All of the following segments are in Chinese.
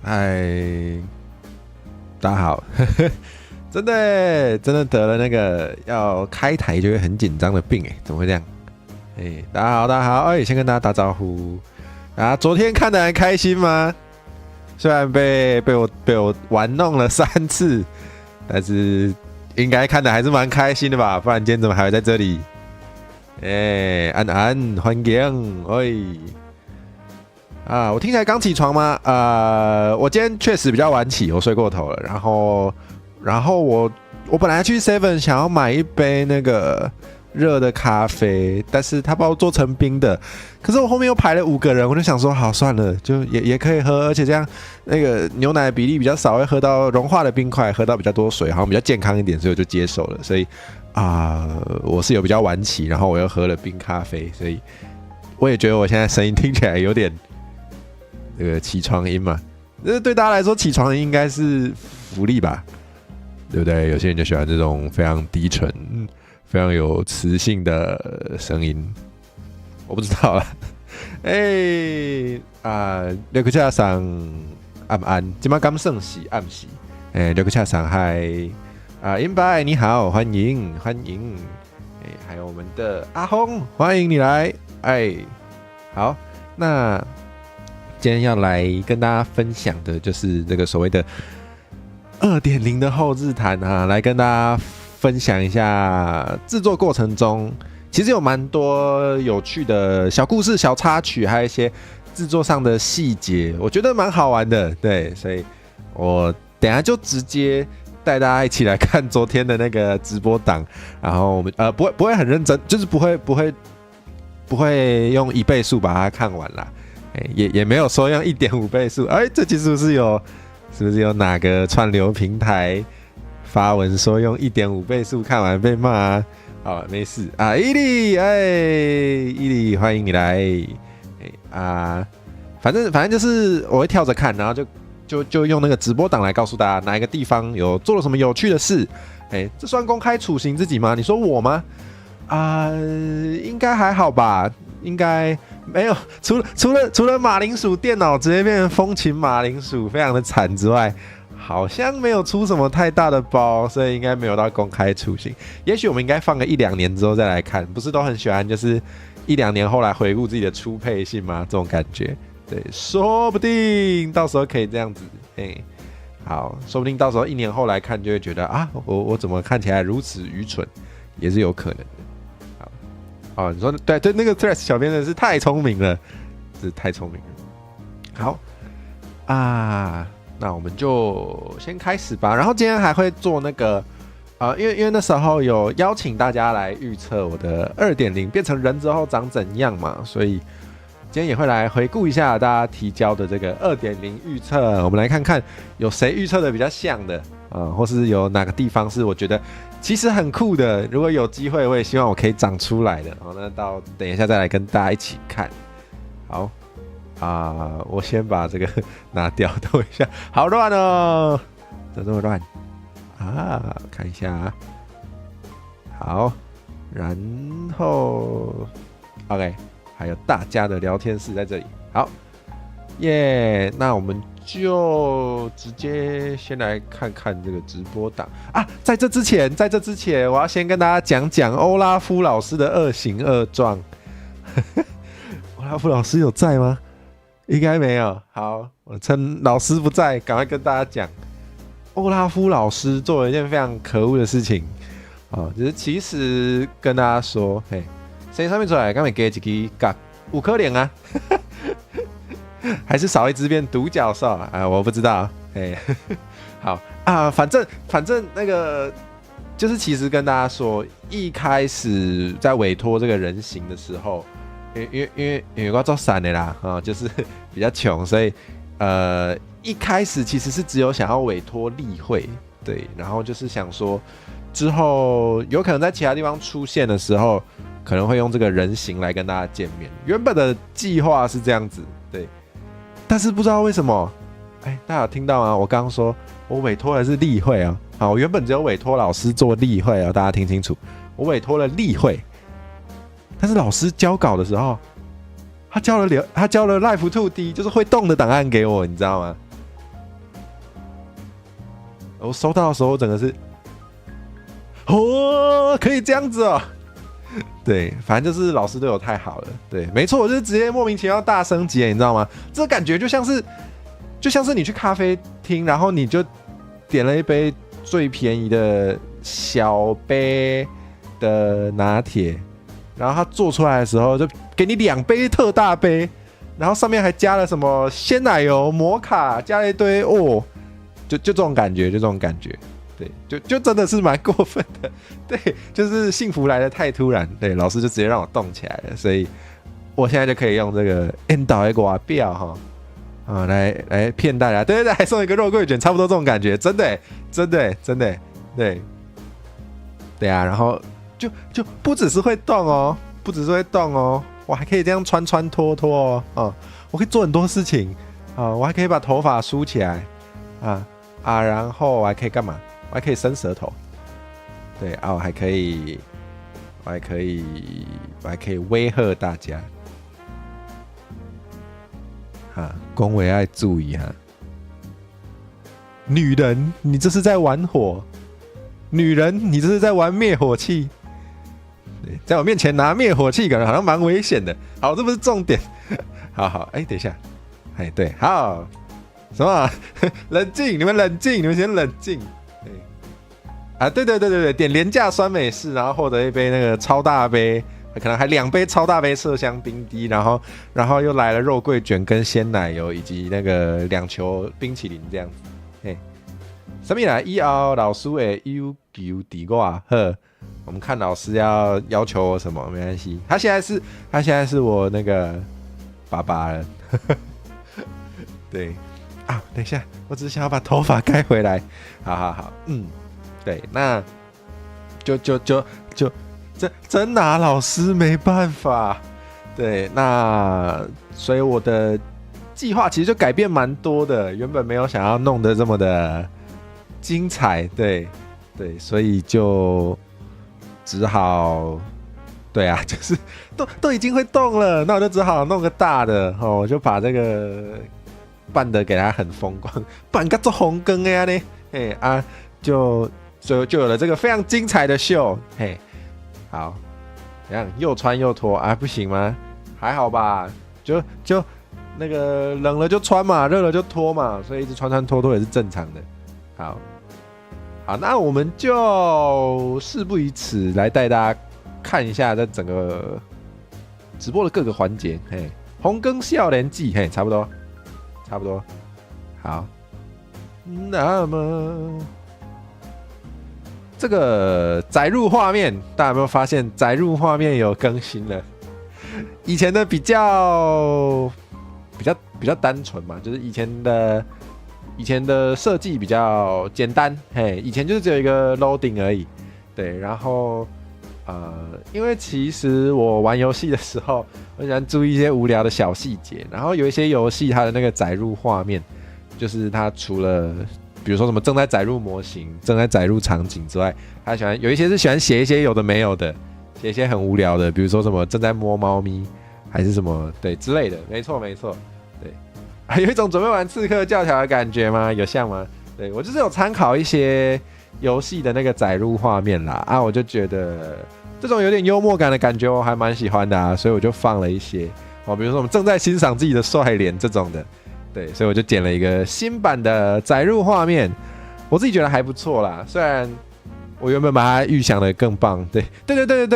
嗨，大家好，真的得了那个要开台就会很紧张的病怎么会这样？大家好，大家好，先跟大家打招呼啊！昨天看得还开心吗？虽然被我玩弄了3次，但是应该看得还是蛮开心的吧？不然今天怎么还会在这里？安安欢迎，我听起来刚起床吗？我今天确实比较晚起，我睡过头了。然后我本来去 Seven 想要买一杯那个热的咖啡，但是他把我做成冰的。可是我后面又排了5个人，我就想说，好算了，就也可以喝，而且这样那个牛奶比例比较少，会喝到融化的冰块，喝到比较多水，好像比较健康一点，所以我就接受了。所以我是有比较晚起，然后我又喝了冰咖啡，所以我也觉得我现在声音听起来有点这个起床音嘛。对大家来说，起床音应该是福利吧，对不对？有些人就喜欢这种非常低沉、非常有磁性的声音。我不知道啦。六个车上暗，今晚刚算是暗时。六个车上嗨英白你好，欢迎。还有我们的阿轰，欢迎你来。好，那今天要来跟大家分享的就是这个所谓的2.0的后日谈来跟大家分享一下制作过程中其实有蛮多有趣的小故事、小插曲，还有一些制作上的细节，我觉得蛮好玩的。对，所以我等一下就直接带大家一起来看昨天的那个直播档，然后我们不会很认真，就是不会用1倍速把它看完啦，也没有说用1.5倍速。这期是不是有哪个串流平台发文说用1.5倍速看完被骂啊？好，没事啊，伊利，欢迎你来反正就是我会跳着看，然后就用那个直播档来告诉大家哪一个地方有做了什么有趣的事。这算公开处刑自己吗？你说我吗？应该还好吧，应该没有，除了马铃薯电脑直接变成风琴马铃薯，非常的惨之外，好像没有出什么太大的包，所以应该没有到公开处刑。也许我们应该放个1-2年之后再来看，不是都很喜欢就是1-2年后来回顾自己的初配信吗？这种感觉，对，说不定到时候可以这样子，好，说不定到时候1年后来看就会觉得我怎么看起来如此愚蠢，也是有可能的。好，你说对，那个 Threads 小编真的是太聪明了，是太聪明了。好那我们就先开始吧。然后今天还会做那个因为那时候有邀请大家来预测我的2.0变成人之后长怎样嘛，所以今天也会来回顾一下大家提交的这个2.0预测。我们来看看有谁预测的比较像的或是有哪个地方是我觉得其实很酷的。如果有机会，我也希望我可以长出来的。那到等一下再来跟大家一起看。好。我先把这个拿掉，等一下，好乱哦，怎么这么乱看一下好，然后 OK， 还有大家的聊天室在这里，好那我们就直接先来看看这个直播档在这之前，我要先跟大家讲讲欧拉夫老师的2形2状。欧拉夫老师有在吗？应该没有。好，我趁老师不在，赶快跟大家讲，欧拉夫老师做了一件非常可恶的事情就是其实跟大家说，声音上面出来，刚才给几个5颗脸啊，还是少一只变独角兽我不知道。好反正那个就是其实跟大家说，一开始在委托这个人形的时候。因为我做散的啦就是比较穷，所以一开始其实是只有想要委托例会，对，然后就是想说之后有可能在其他地方出现的时候，可能会用这个人形来跟大家见面。原本的计划是这样子，对，但是不知道为什么，大家有听到吗？我刚刚说我委托的是例会我原本只有委托老师做例会大家听清楚，我委托了例会。但是老师交稿的时候，他交了 Live 2D， 就是会动的档案给我，你知道吗？我收到的时候整个是，哦，可以这样子哦。对，反正就是老师对我太好了。对，没错，我就是直接莫名其妙大升级了，你知道吗？这感觉就像是你去咖啡厅，然后你就点了一杯最便宜的小杯的拿铁，然后他做出来的时候就给你2杯特大杯，然后上面还加了什么鲜奶油、摩卡，加了一堆哦，就这种感觉，就这种感觉。对，就真的是蛮过分的，对，就是幸福来得太突然，对，老师就直接让我动起来了，所以我现在就可以用这个 N 导的挂表哈，啊，来骗大家，对，还送一个肉桂卷，差不多这种感觉，真的，对啊，然后就不只是会动哦，我还可以这样穿脱哦，我可以做很多事情啊，我还可以把头发梳起来然后我还可以干嘛？我还可以伸舌头，对啊，我还可以威吓大家，恭维爱注意哈，女人，你这是在玩火，女人，你这是在玩灭火器，对，在我面前拿灭火器，感觉好像蛮危险的。好，这不是重点，好，等一下，对，好，什么？冷静，你们冷静，你们先冷静。对，点廉价酸美式，然后获得一杯那个超大杯，可能还2杯超大杯麝香冰滴，然后又来了肉桂卷跟鲜奶油以及那个2球冰淇淋这样子。什么来？以后老师的要求抵我呵，我们看老师要求我什么，没关系。他现在是我那个爸爸了。对啊，等一下，我只是想要把头发盖回来。好，对，那就真拿老师没办法。对，那所以我的计划其实就改变蛮多的，原本没有想要弄得这么的精彩，对，所以就只好，对啊，就是都已经会动了，那我就只好弄个大的哦，我就把这个办得给他很风光，办个做红灯呀呢，就有了这个非常精彩的秀，好，怎样又穿又脱啊？不行吗？还好吧，就那个冷了就穿嘛，热了就脱嘛，所以一直穿脱也是正常的。好，那我们就事不宜迟，来带大家看一下这整个直播的各个环节。红更少年记，差不多。好，那么这个载入画面，大家有没有发现载入画面有更新了？以前的比较单纯嘛，就是以前的设计比较简单，以前就是只有一个 loading 而已，对，然后因为其实我玩游戏的时候，我喜欢注意一些无聊的小细节，然后有一些游戏它的那个载入画面，就是它除了比如说什么正在载入模型、正在载入场景之外，他有一些是喜欢写一些有的没有的，写一些很无聊的，比如说什么正在摸猫咪，还是什么对之类的。没错，对，有一种准备玩刺客教条的感觉吗？有像吗？对，我就是有参考一些游戏的那个载入画面啦，我就觉得这种有点幽默感的感觉我还蛮喜欢的所以我就放了一些比如说我们正在欣赏自己的帅脸这种的。对，所以我就剪了一个新版的载入画面，我自己觉得还不错啦。虽然我原本把它预想的更棒，对，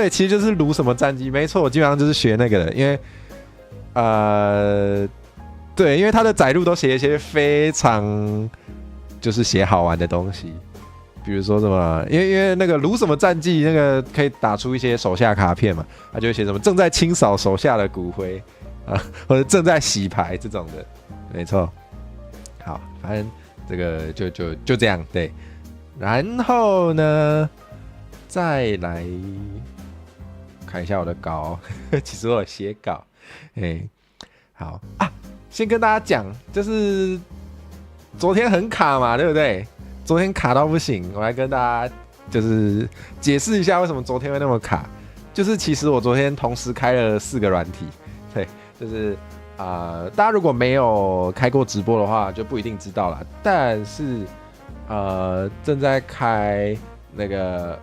其实就是撸什么战机，没错，我基本上就是学那个的，因为对，因为它的载入都写一些非常就是写好玩的东西，比如说什么，因为那个撸什么战绩，那个可以打出一些手下卡片嘛，他就会写什么正在清扫手下的骨灰或者正在洗牌这种的。没错，好，反正这个就这样，对。然后呢，再来看一下我的稿，其实我有写稿，好啊，先跟大家讲，就是昨天很卡嘛，对不对？昨天卡到不行，我来跟大家就是解释一下为什么昨天会那么卡。就是其实我昨天同时开了4个软体，对，就是大家如果没有开过直播的话，就不一定知道啦。但是正在开那个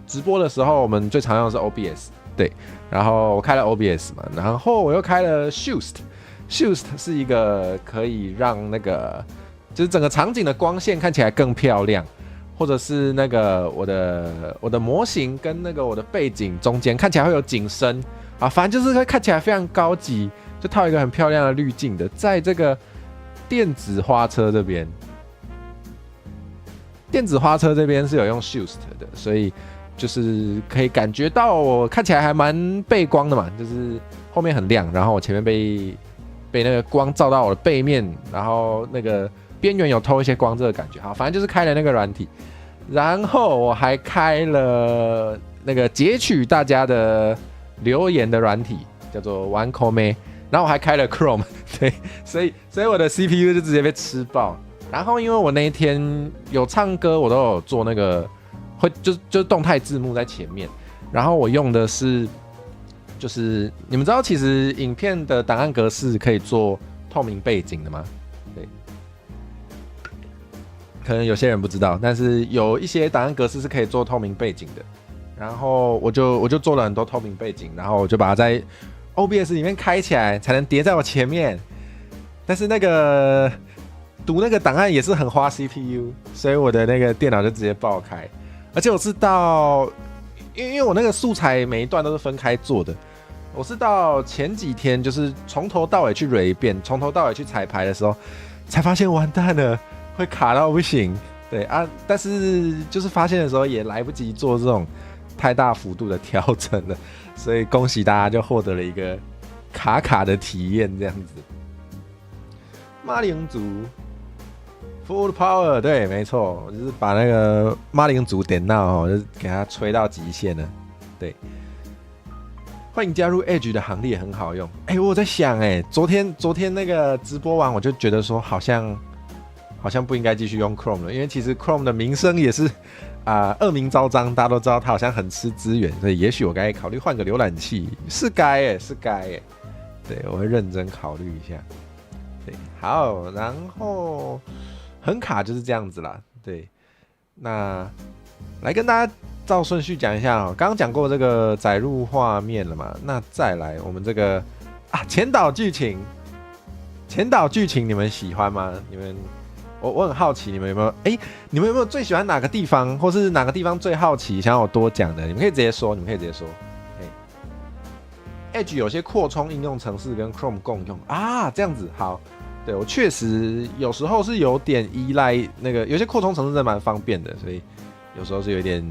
直播的时候，我们最常用的是 OBS， 对，然后我开了 OBS 嘛，然后我又开了 Shoost 是一个可以让那个就是整个场景的光线看起来更漂亮，或者是那个我的模型跟那个我的背景中间看起来会有景深啊，反正就是会看起来非常高级，就套一个很漂亮的滤镜的，在这个电子花车这边。电子花车这边是有用 Shoost 的，所以就是可以感觉到我看起来还蛮背光的嘛，就是后面很亮，然后我前面被那个光照到我的背面，然后那个边缘有透一些光，这个感觉好，反正就是开了那个软体，然后我还开了那个截取大家的留言的软体，叫做玩 Come， 然后我还开了 Chrome， 对，所以我的 CPU 就直接被吃爆。然后因为我那一天有唱歌，我都有做那个就是动态字幕在前面，然后我用的是就是你们知道其实影片的档案格式可以做透明背景的吗？对，可能有些人不知道，但是有一些档案格式是可以做透明背景的。然后我就做了很多透明背景，然后我就把它在 OBS 里面开起来，才能叠在我前面。但是那个读那个档案也是很花 CPU， 所以我的那个电脑就直接爆开。而且我是到，因为我那个素材每一段都是分开做的，我是到前几天就是从头到尾去蕊一遍，从头到尾去彩排的时候，才发现完蛋了，会卡到不行。对啊，但是就是发现的时候也来不及做这种太大幅度的调整了，所以恭喜大家就获得了一个卡的体验，这样子。马铃族 Full Power， 对，没错，我就是把那个马铃族点到，就是给它吹到极限了。对，欢迎加入 Edge 的行列，很好用。我在想，昨天那个直播完，我就觉得说，好像不应该继续用 Chrome 了，因为其实 Chrome 的名声也是恶名昭彰，大家都知道它好像很吃资源，所以也许我该考虑换个浏览器，是该。对，我会认真考虑一下。对，好，然后很卡就是这样子啦。对，那来跟大家照顺序讲一下哦。刚刚讲过这个载入画面了嘛，那再来我们这个前导剧情你们喜欢吗？我很好奇你们有没有你们有没有最喜欢哪个地方，或是哪个地方最好奇想要我多讲的？你们可以直接说。Edge 有些扩充应用程式跟 Chrome 共用这样子好。对，我确实有时候是有点依赖那个，有些扩充程式真的蛮方便的，所以有时候是有点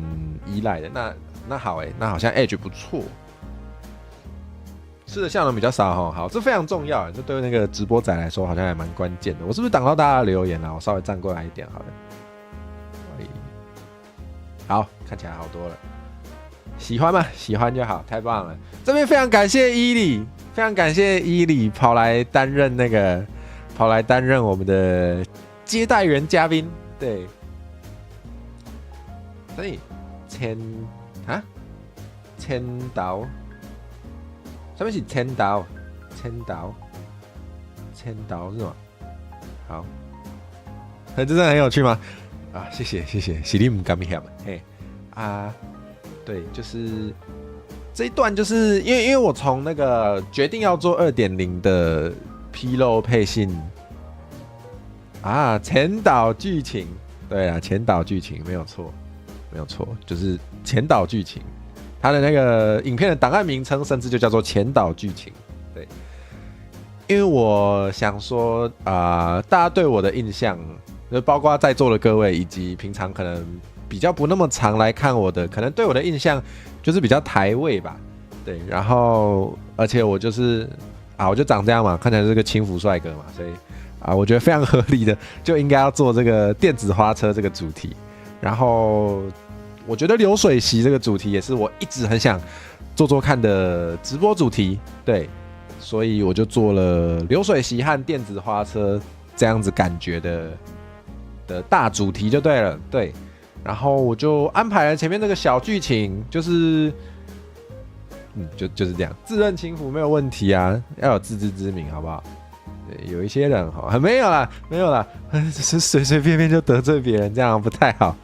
依赖的。那好那好像 Edge 不错，吃的效能比较少齁。好，这非常重要，这对那个直播仔来说好像还蛮关键的。我是不是挡到大家的留言了？我稍微站过来一点好了。好，看起来好多了。喜欢吗？喜欢就好，太棒了。这边非常感谢伊里跑来担任我们的接待员嘉宾。对，所以千刀，上面是千刀是吗？好，这真的很有趣吗？谢谢，喜力唔甘险，对，就是这一段，就是因为我从那个决定要做 2.0 的披露配信前导剧情，对啊，前导剧情没有错，就是前导剧情，它的那个影片的档案名称甚至就叫做前导剧情。对，因为我想说大家对我的印象，就包括在座的各位，以及平常可能比较不那么常来看我的，可能对我的印象就是比较台味吧。对，然后而且我就是我就长这样嘛，看起来是个轻浮帅哥嘛，所以我觉得非常合理的就应该要做这个电子花车这个主题。然后我觉得流水席这个主题也是我一直很想做看的直播主题。对，所以我就做了流水席和电子花车这样子感觉的大主题就对了。对，然后我就安排了前面这个小剧情，就是就是这样，自认轻浮没有问题啊，要有自知之明，好不好？对，有一些人哈，没有啦，没有啦，就是随随便便就得罪别人，这样不太好。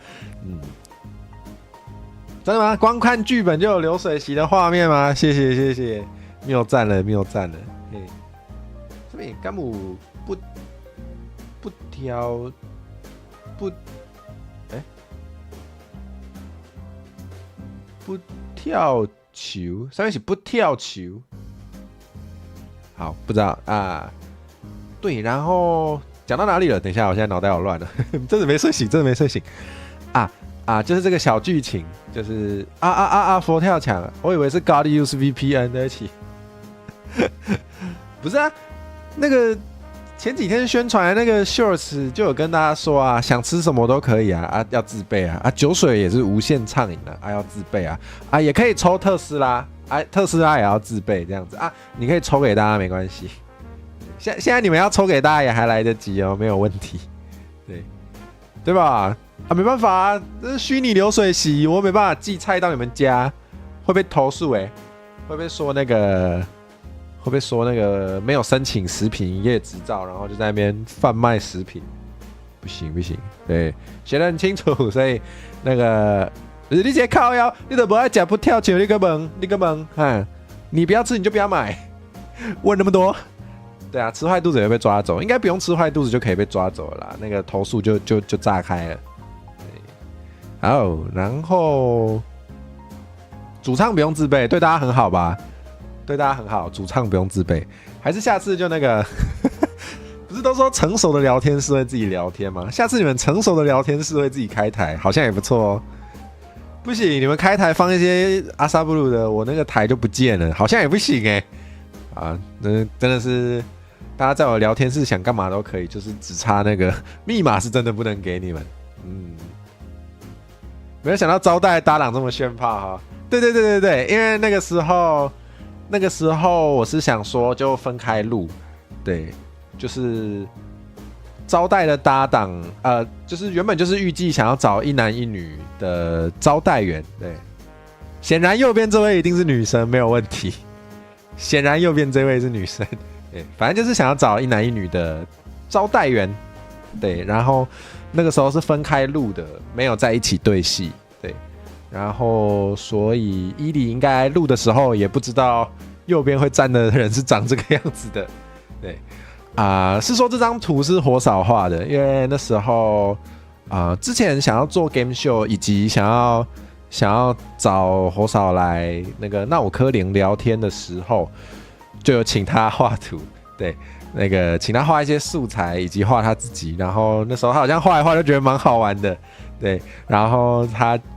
真的吗？光看剧本就有流水席的画面吗？谢谢谢谢，谬赞了谬赞了。这边干姆不挑不不跳球，上面写不跳球。好，不知道啊。对，然后讲到哪里了？等一下，我现在脑袋好乱了，真的没睡醒，真的没睡醒就是这个小剧情，就是佛跳墙，我以为是 God use VPN 在一起，不是啊，那个前几天宣传的那个 Shorts 就有跟大家说啊，想吃什么都可以啊，要自备啊，酒水也是无限畅饮的啊，要自备啊，也可以抽特斯拉啊，特斯拉也要自备这样子啊，你可以抽给大家没关系，现在你们要抽给大家也还来得及哦，没有问题，对吧？没办法啊，这是虚拟流水席，我没办法寄菜到你们家，会被投诉会被说那个没有申请食品营业执照，然后就在那边贩卖食品，不行，对，写得很清楚，所以那个你直接靠腰，你都不爱讲不跳球，你个门，你不要吃你就不要买，问那么多。对啊，吃坏肚子也会被抓走，应该不用吃坏肚子就可以被抓走了啦，那个投诉就炸开了。好，然后主唱不用自备，对大家很好吧？对大家很好，主唱不用自备，还是下次就那个，不是都说成熟的聊天室会自己聊天吗？下次你们成熟的聊天室会自己开台，好像也不错哦。不行，你们开台放一些阿萨布鲁的，我那个台就不见了，好像也不行那真的是。大家在我聊天室想干嘛都可以，就是只差那个密码是真的不能给你们。没有想到招待搭档这么炫炮哈。对，因为那个时候我是想说就分开录，对，就是招待的搭档，就是原本就是预计想要找一男一女的招待员，对，显然右边这位一定是女生，没有问题。显然右边这位是女生。对，反正就是想要找一男一女的招待员，对，然后那个时候是分开录的，没有在一起对戏，对，然后所以伊里应该录的时候也不知道右边会站的人是长这个样子的，对，是说这张图是火扫画的，因为那时候之前想要做 game show 以及想要找火扫来那个闹科林聊天的时候。就有请他画图，对，那个请他画一些素材，以及画他自己。然后那时候他好像画一画就觉得蛮好玩的，对。然后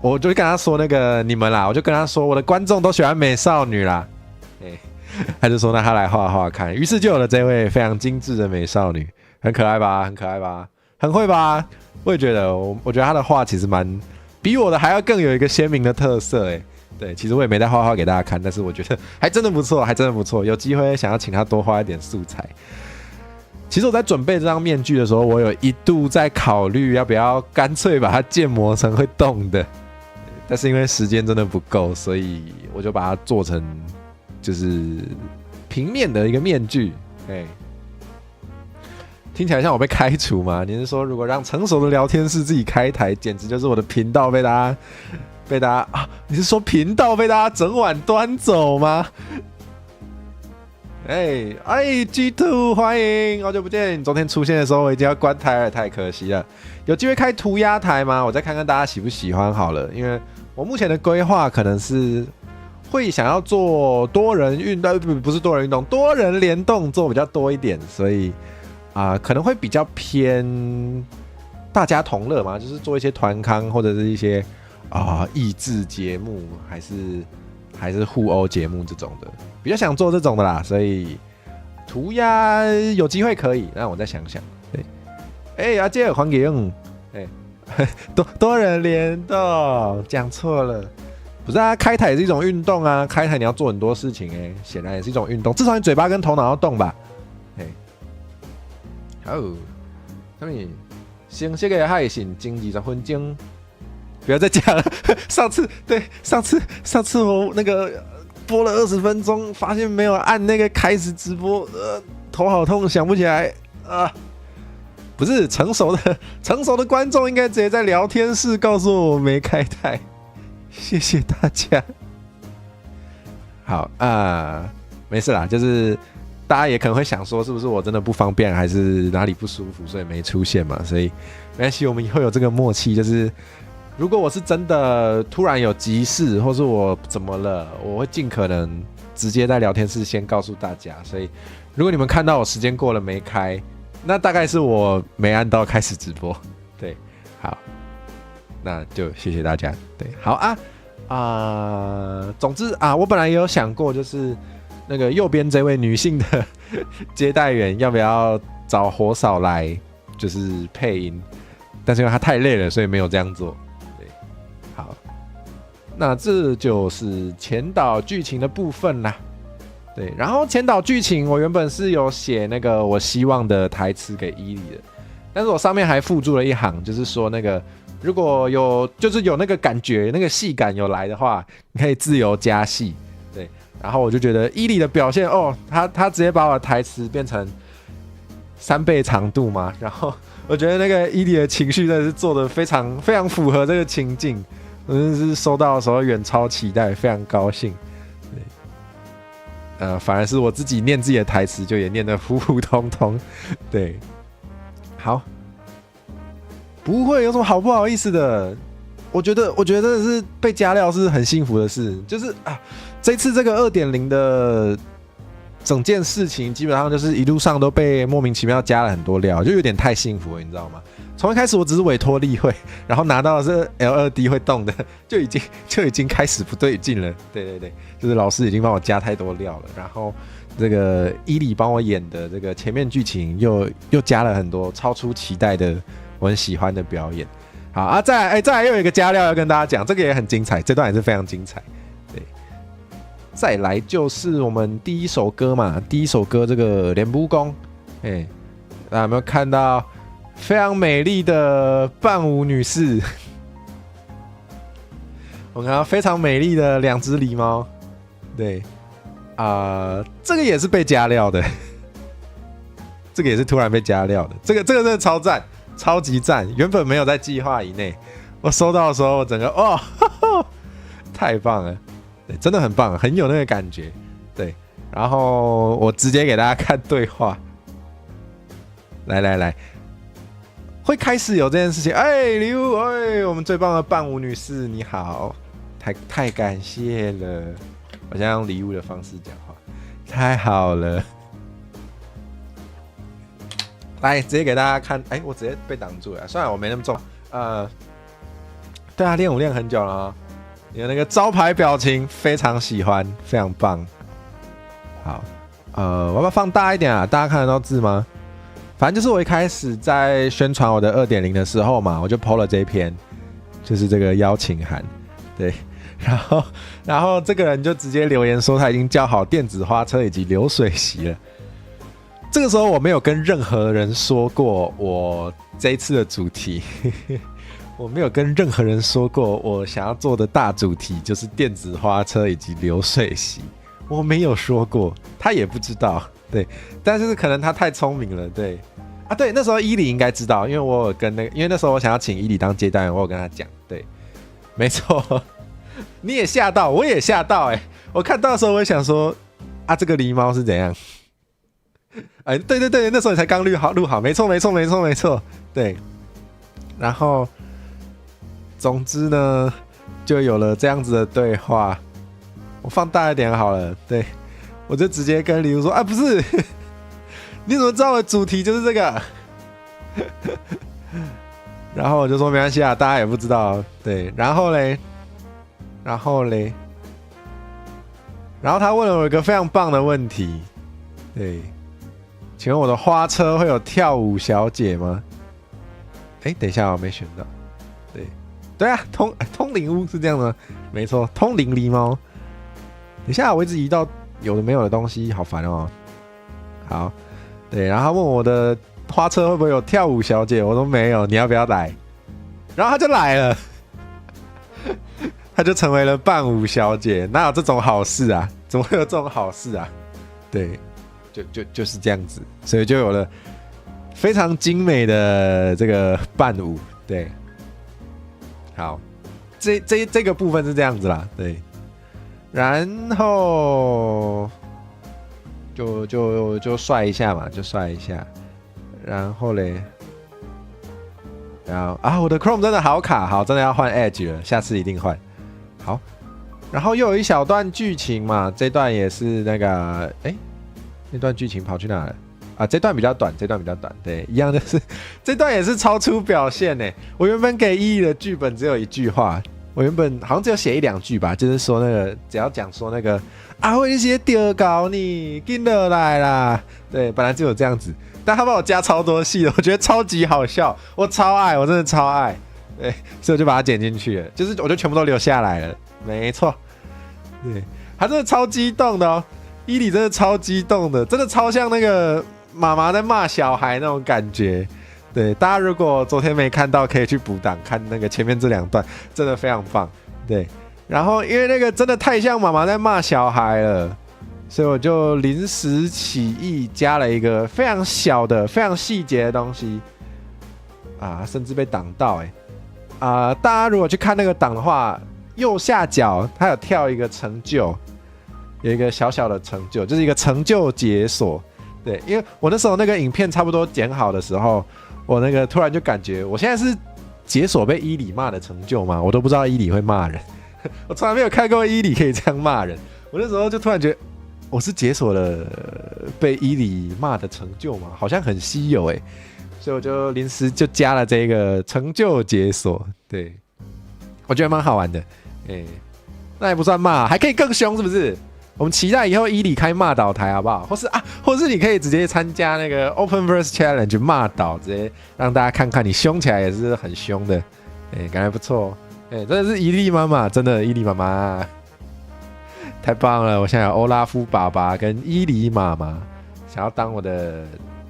我就跟他说那个你们啦，我就跟他说我的观众都喜欢美少女啦，他就说那他来画画看，于是就有了这位非常精致的美少女，很可爱吧，很会吧？我也觉得，我觉得他的画其实比我的还要更有一个鲜明的特色，对，其实我也没在画画给大家看，但是我觉得还真的不错，有机会想要请他多画一点素材。其实我在准备这张面具的时候，我有一度在考虑要不要干脆把它建模成会动的，但是因为时间真的不够，所以我就把它做成就是平面的一个面具。听起来像我被开除吗？你是说如果让成熟的聊天室自己开台，简直就是我的频道被大家你是说频道被大家整晚端走吗？G2 欢迎，好久不见！你昨天出现的时候我已经要关台了，太可惜了。有机会开涂鸦台吗？我再看看大家喜不喜欢好了。因为我目前的规划可能是会想要做多人运动，不是多人运动，多人联动做比较多一点，所以可能会比较偏大家同乐嘛，就是做一些团康或者是一些益智节目，还是互殴节目这种的，比较想做这种的啦，所以涂鸦有机会可以，让我再想想。对，阿杰还给用，多人联动，讲错了，不是开台也是一种运动啊，开台你要做很多事情显然也是一种运动，至少你嘴巴跟头脑要动吧。好，什么？先这个还行，经20分钟。不要再讲了。上次我那个播了20分钟，发现没有按那个开始直播，头好痛，想不起来啊。不是成熟的观众应该直接在聊天室告诉我没开台，谢谢大家。好没事啦，就是大家也可能会想说，是不是我真的不方便，还是哪里不舒服，所以没出现嘛？所以没关系，我们以后有这个默契，就是如果我是真的突然有急事，或是我怎么了，我会尽可能直接在聊天室先告诉大家。所以如果你们看到我时间过了没开，那大概是我没按到开始直播。对，好，那就谢谢大家。对，好总之我本来也有想过，就是那个右边这位女性的接待员要不要找火嫂来，就是配音，但是因为她太累了，所以没有这样做。对，好，那这就是前导剧情的部分啦。对，然后前导剧情我原本是有写那个我希望的台词给伊利的，但是我上面还附注了一行，就是说那个如果有那个感觉，那个戏感有来的话，你可以自由加戏。对，然后我就觉得伊利的表现他直接把我的台词变成3倍长度嘛，然后我觉得那个伊利的情绪真的是做得非常非常符合这个情境，我真的是收到的时候远超期待，非常高兴。反而是我自己念自己的台词，就也念得普普通通。对，好，不会有什么好不好意思的。我觉得是被加料是很幸福的事，就是这次这个 2.0 的整件事情，基本上就是一路上都被莫名其妙加了很多料，就有点太幸福了，你知道吗？从一开始我只是委托例会，然后拿到的是 L2D 会动的，就已经开始不对劲了。对，就是老师已经帮我加太多料了，然后这个伊里帮我演的这个前面剧情又加了很多超出期待的我很喜欢的表演。好再来又有一个加料要跟大家讲，这个也很精彩，这段也是非常精彩。对，再来就是我们第一首歌嘛，第一首歌这个莲vũ宮，大家有没有看到？非常美丽的伴舞女士，我看到非常美丽的2只狸猫，对，这个也是被加料的，这个也是突然被加料的，这个真的超赞，超级赞，原本没有在计划以内，我收到的时候我整个太棒了，对，真的很棒，很有那个感觉，对，然后我直接给大家看对话，来。会开始有这件事情，礼物，我们最棒的伴舞女士，你好，太感谢了，我现在用礼物的方式讲话，太好了，来直接给大家看，我直接被挡住了，算了，我没那么重，对啊，练舞练很久了啊，你的那个招牌表情非常喜欢，非常棒，好，我要不要放大一点啊？大家看得到字吗？反正就是我一开始在宣传我的 2.0 的时候嘛，我就 po 了这一篇，就是这个邀请函，对，然后这个人就直接留言说他已经叫好电子花车以及流水席了。这个时候我没有跟任何人说过我这一次的主题，我没有跟任何人说过我想要做的大主题就是电子花车以及流水席，我没有说过，他也不知道。对，但是可能他太聪明了，对对，那时候伊里应该知道，因为我有跟因为那时候我想要请伊里当接待员，我有跟他讲，对，没错，你也吓到，我也吓到，我看到的时候我也想说，这个狸猫是怎样？对，那时候你才刚录好，没错，对，然后总之呢，就有了这样子的对话，我放大一点好了，对。我就直接跟礼物说不是，你怎么知道我的主题就是这个？然后我就说没关系大家也不知道，对。然后他问了我一个非常棒的问题，对，请问我的花车会有跳舞小姐吗？等一下我没选到，对啊，通灵屋是这样的，没错，通灵狸猫。等一下我一直移到有的没有的东西，好烦哦。好，对，然后他问我的花车会不会有跳舞小姐，我说没有，你要不要来？然后他就来了，他就成为了伴舞小姐，哪有这种好事啊？怎么会有这种好事啊？对，就是这样子，所以就有了非常精美的这个伴舞。对，好，这个部分是这样子啦，对，然后就帅一下嘛，就帅一下，然后嘞。然后我的 Chrome 真的好卡，好，真的要换 Edge 了，下次一定换。好，然后又有一小段剧情嘛，这段也是那个，那段剧情跑去哪了？啊，这段比较短，对，一样就是这段也是超出表现呢。我原本给伊利的剧本只有一句话，我原本好像只有写1-2句吧，就是说那个只要讲说那个我一些丢搞你，跟得来啦，对，本来就有这样子。但他帮我加超多戏的，我觉得超级好笑，我超爱，我真的超爱，对，所以我就把它剪进去了，就是我就全部都留下来了，没错，对，他真的超激动的哦，伊里真的超激动的，真的超像那个妈妈在骂小孩那种感觉，对，大家如果昨天没看到，可以去补档看那个前面这2段，真的非常棒，对，然后因为那个真的太像妈妈在骂小孩了。所以我就临时起意加了一个非常小的、非常细节的东西甚至被挡到大家如果去看那个档的话，右下角它有跳一个成就，有一个小小的成就，就是一个成就解锁。对，因为我那时候那个影片差不多剪好的时候，我那个突然就感觉我现在是解锁被伊里骂的成就吗？我都不知道伊里会骂人，我从来没有看过伊里可以这样骂人。我那时候就突然觉得。我是解锁了被伊里骂的成就嘛，好像很稀有所以我就临时就加了这个成就解锁，对，我觉得蛮好玩的，那也不算骂，还可以更凶，是不是？我们期待以后伊里开骂倒台好不好？或是你可以直接参加那个 Open Verse Challenge 骂倒，直接让大家看看你凶起来也是很凶的，感觉不错，真的是伊利妈妈，真的伊利妈妈。太棒了！我现在有欧拉夫爸爸跟伊里妈妈，想要当我的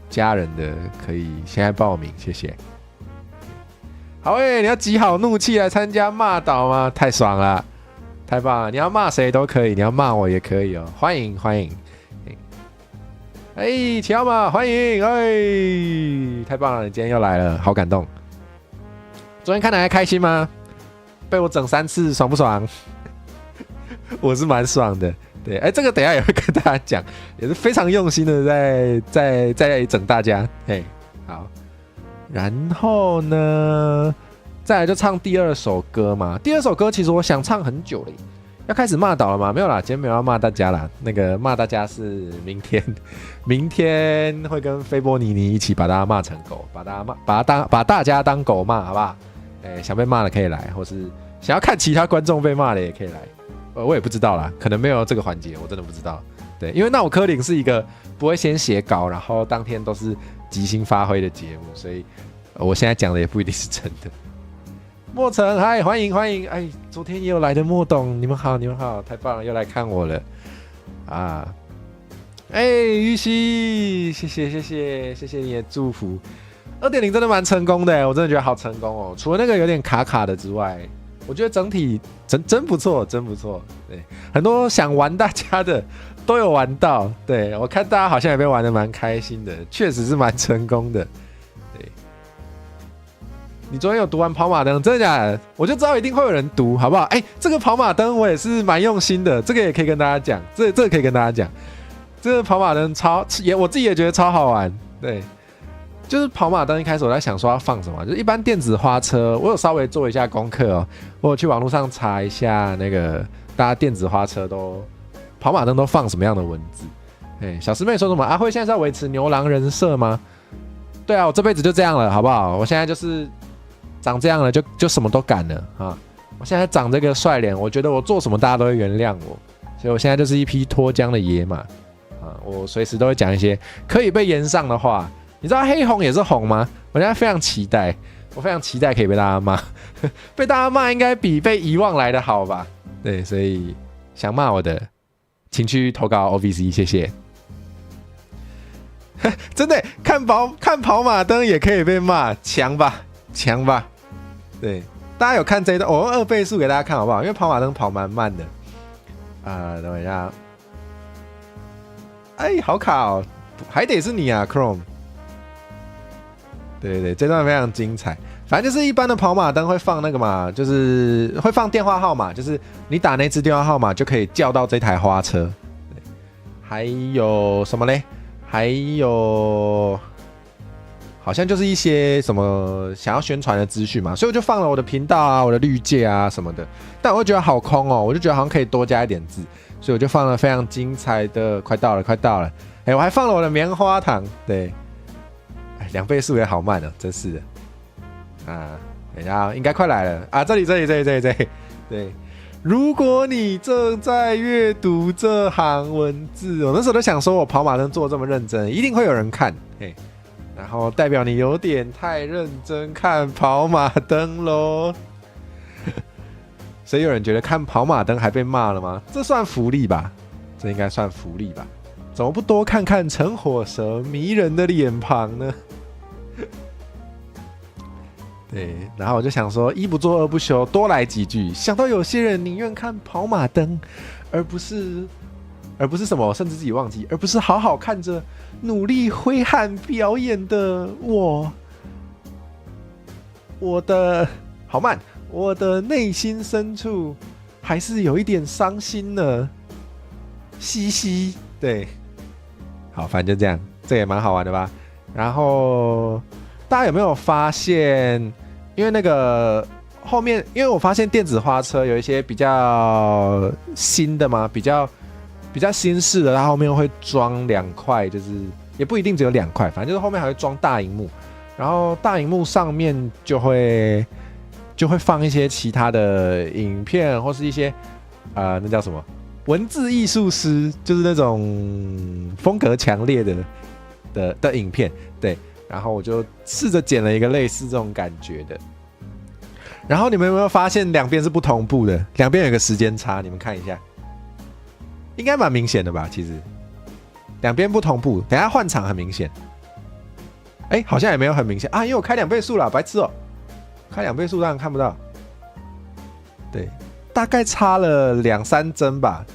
家人的，可以现在报名，谢谢。好你要集好怒气来参加骂倒吗？太爽了，太棒了！你要骂谁都可以，你要骂我也可以哦，欢迎欢迎。齐奥马，欢迎！太棒了，你今天又来了，好感动。昨天看得还开心吗？被我整3次，爽不爽？我是蛮爽的，对，这个等一下也会跟大家讲，也是非常用心的在整大家，好，然后呢，再来就唱第2首歌嘛。第2首歌其实我想唱很久了，要开始骂倒了吗？没有啦，今天没有要骂大家啦，那个骂大家是明天会跟菲波尼尼一起把大家骂成狗，把大家当狗骂，好不好？想被骂的可以来，或是想要看其他观众被骂的也可以来。我也不知道啦，可能没有这个环节，我真的不知道。对，因为那我柯林是一个不会先写稿，然后当天都是即兴发挥的节目，所以我现在讲的也不一定是真的。莫成，嗨，欢迎！昨天也有来的莫董，你们好，太棒了，又来看我了玉溪，谢谢你的祝福。2.0 真的蛮成功的，我真的觉得好成功哦。除了那个有点卡卡的之外。我觉得整体真不错，对，很多想玩大家的都有玩到，对，我看大家好像也被玩得蛮开心的，确实是蛮成功的，对。你昨天有读完跑马灯，真的假的？我就知道一定会有人读，好不好？这个跑马灯我也是蛮用心的，这个也可以跟大家讲，这个可以跟大家讲，这个跑马灯我自己也觉得超好玩，对。就是跑马灯一开始我在想说要放什么，就是一般电子花车，我有稍微做一下功课哦，我有去网络上查一下那个大家电子花车跑马灯都放什么样的文字。小师妹说什么？阿辉现在是要维持牛郎人设吗？对啊，我这辈子就这样了，好不好？我现在就是长这样了，就什么都敢了啊！我现在长这个帅脸，我觉得我做什么大家都会原谅我，所以我现在就是一匹脱缰的野马我随时都会讲一些可以被延上的话。你知道黑红也是红吗？我现在非常期待，我非常期待可以被大家骂，被大家骂应该比被遗忘来的好吧？对，所以想骂我的，请去投稿 OVC， 谢谢。真的看跑马灯也可以被骂，强吧？对，大家有看这一段，我用2倍速给大家看好不好？因为跑马灯跑蛮慢的。等一下。哎，好卡哦，还得是你啊 ，Chrome。对对对，这段非常精彩。反正就是一般的跑马灯会放那个嘛，就是会放电话号码，就是你打那支电话号码就可以叫到这台花车。还有什么嘞？还有好像就是一些什么想要宣传的资讯嘛，所以我就放了我的频道啊、我的绿界啊什么的。但我会觉得好空哦，我就觉得好像可以多加一点字，所以我就放了非常精彩的。快到了，快到了！哎，我还放了我的棉花糖，对。2倍速也好慢哦，真是的。啊，等一下，应该快来了啊！这里，对。如果你正在阅读这行文字，我那时候都想说，我跑马灯做这么认真，一定会有人看，嘿。然后代表你有点太认真看跑马灯咯。所以有人觉得看跑马灯还被骂了吗？这算福利吧？这应该算福利吧？怎么不多看看陈火蛇迷人的脸庞呢？对，然后我就想说，一不做二不休，多来几句。想到有些人宁愿看跑马灯，而不是什么，甚至自己忘记，而不是好好看着努力挥汗表演的我的好慢，我的内心深处还是有一点伤心呢，嘻嘻。对，好，反正就这样，这也蛮好玩的吧。然后大家有没有发现？因为那个后面，因为我发现电子花车有一些比较新的嘛，比较新式的，它后面会装2块，就是也不一定只有2块，反正就是后面还会装大萤幕，然后大萤幕上面就会放一些其他的影片，或是一些那叫什么文字艺术师，就是那种风格强烈的影片，对。然后我就试着剪了一个类似这种感觉的，然后你们有没有发现两边是不同步的？两边有个时间差，你们看一下，应该蛮明显的吧？其实两边不同步，等一下换场很明显。哎，好像也没有很明显啊，因为我开2倍速了，白痴哦！开2倍速当然看不到。对，大概差了2-3帧吧。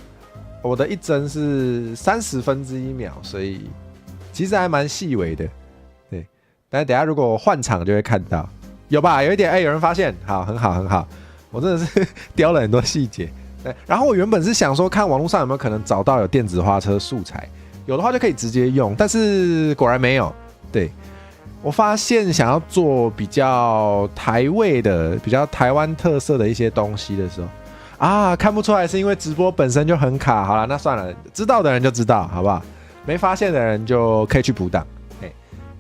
我的1帧是1/30秒，所以其实还蛮细微的。但是等一下如果我换场就会看到，有吧？有一点，有人发现，好，很好，很好，我真的是雕了很多细节。对，然后我原本是想说，看网络上有没有可能找到有电子花车素材，有的话就可以直接用，但是果然没有。对，我发现想要做比较台味的、比较台湾特色的一些东西的时候，啊，看不出来是因为直播本身就很卡。好了，那算了，知道的人就知道，好不好？没发现的人就可以去补档。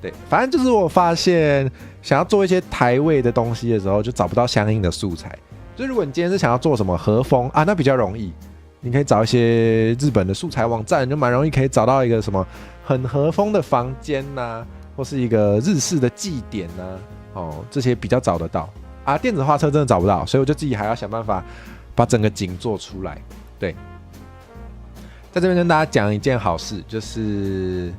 对，反正就是我发现想要做一些台味的东西的时候，就找不到相应的素材。就如果你今天是想要做什么和风啊，那比较容易，你可以找一些日本的素材网站，就蛮容易可以找到一个什么很和风的房间呐，或是一个日式的祭典呐，哦，这些比较找得到啊。电子花车真的找不到，所以我就自己还要想办法把整个景做出来。对，在这边跟大家讲一件好事，就是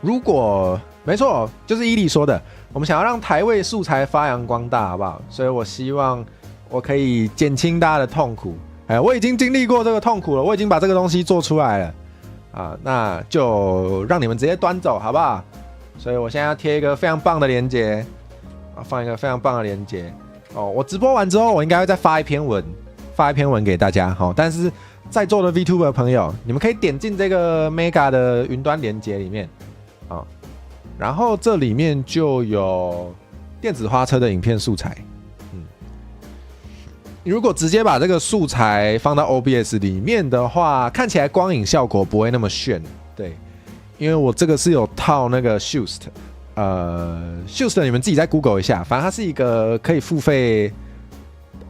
如果没错，就是伊利说的，我们想要让台味素材发扬光大，好不好？所以我希望我可以减轻大家的痛苦。我已经经历过这个痛苦了，我已经把这个东西做出来了啊，那就让你们直接端走，好不好？所以我现在要贴一个非常棒的连结，放一个非常棒的连结哦。我直播完之后，我应该会再发一篇文给大家。好，但是在座的 VTuber 朋友，你们可以点进这个 Mega 的云端连结里面。然后这里面就有电子花车的影片素材。你如果直接把这个素材放到 OBS 里面的话，看起来光影效果不会那么炫。对，因为我这个是有套那个 Shoost，Shoost 你们自己再 Google 一下，反正它是一个可以付费，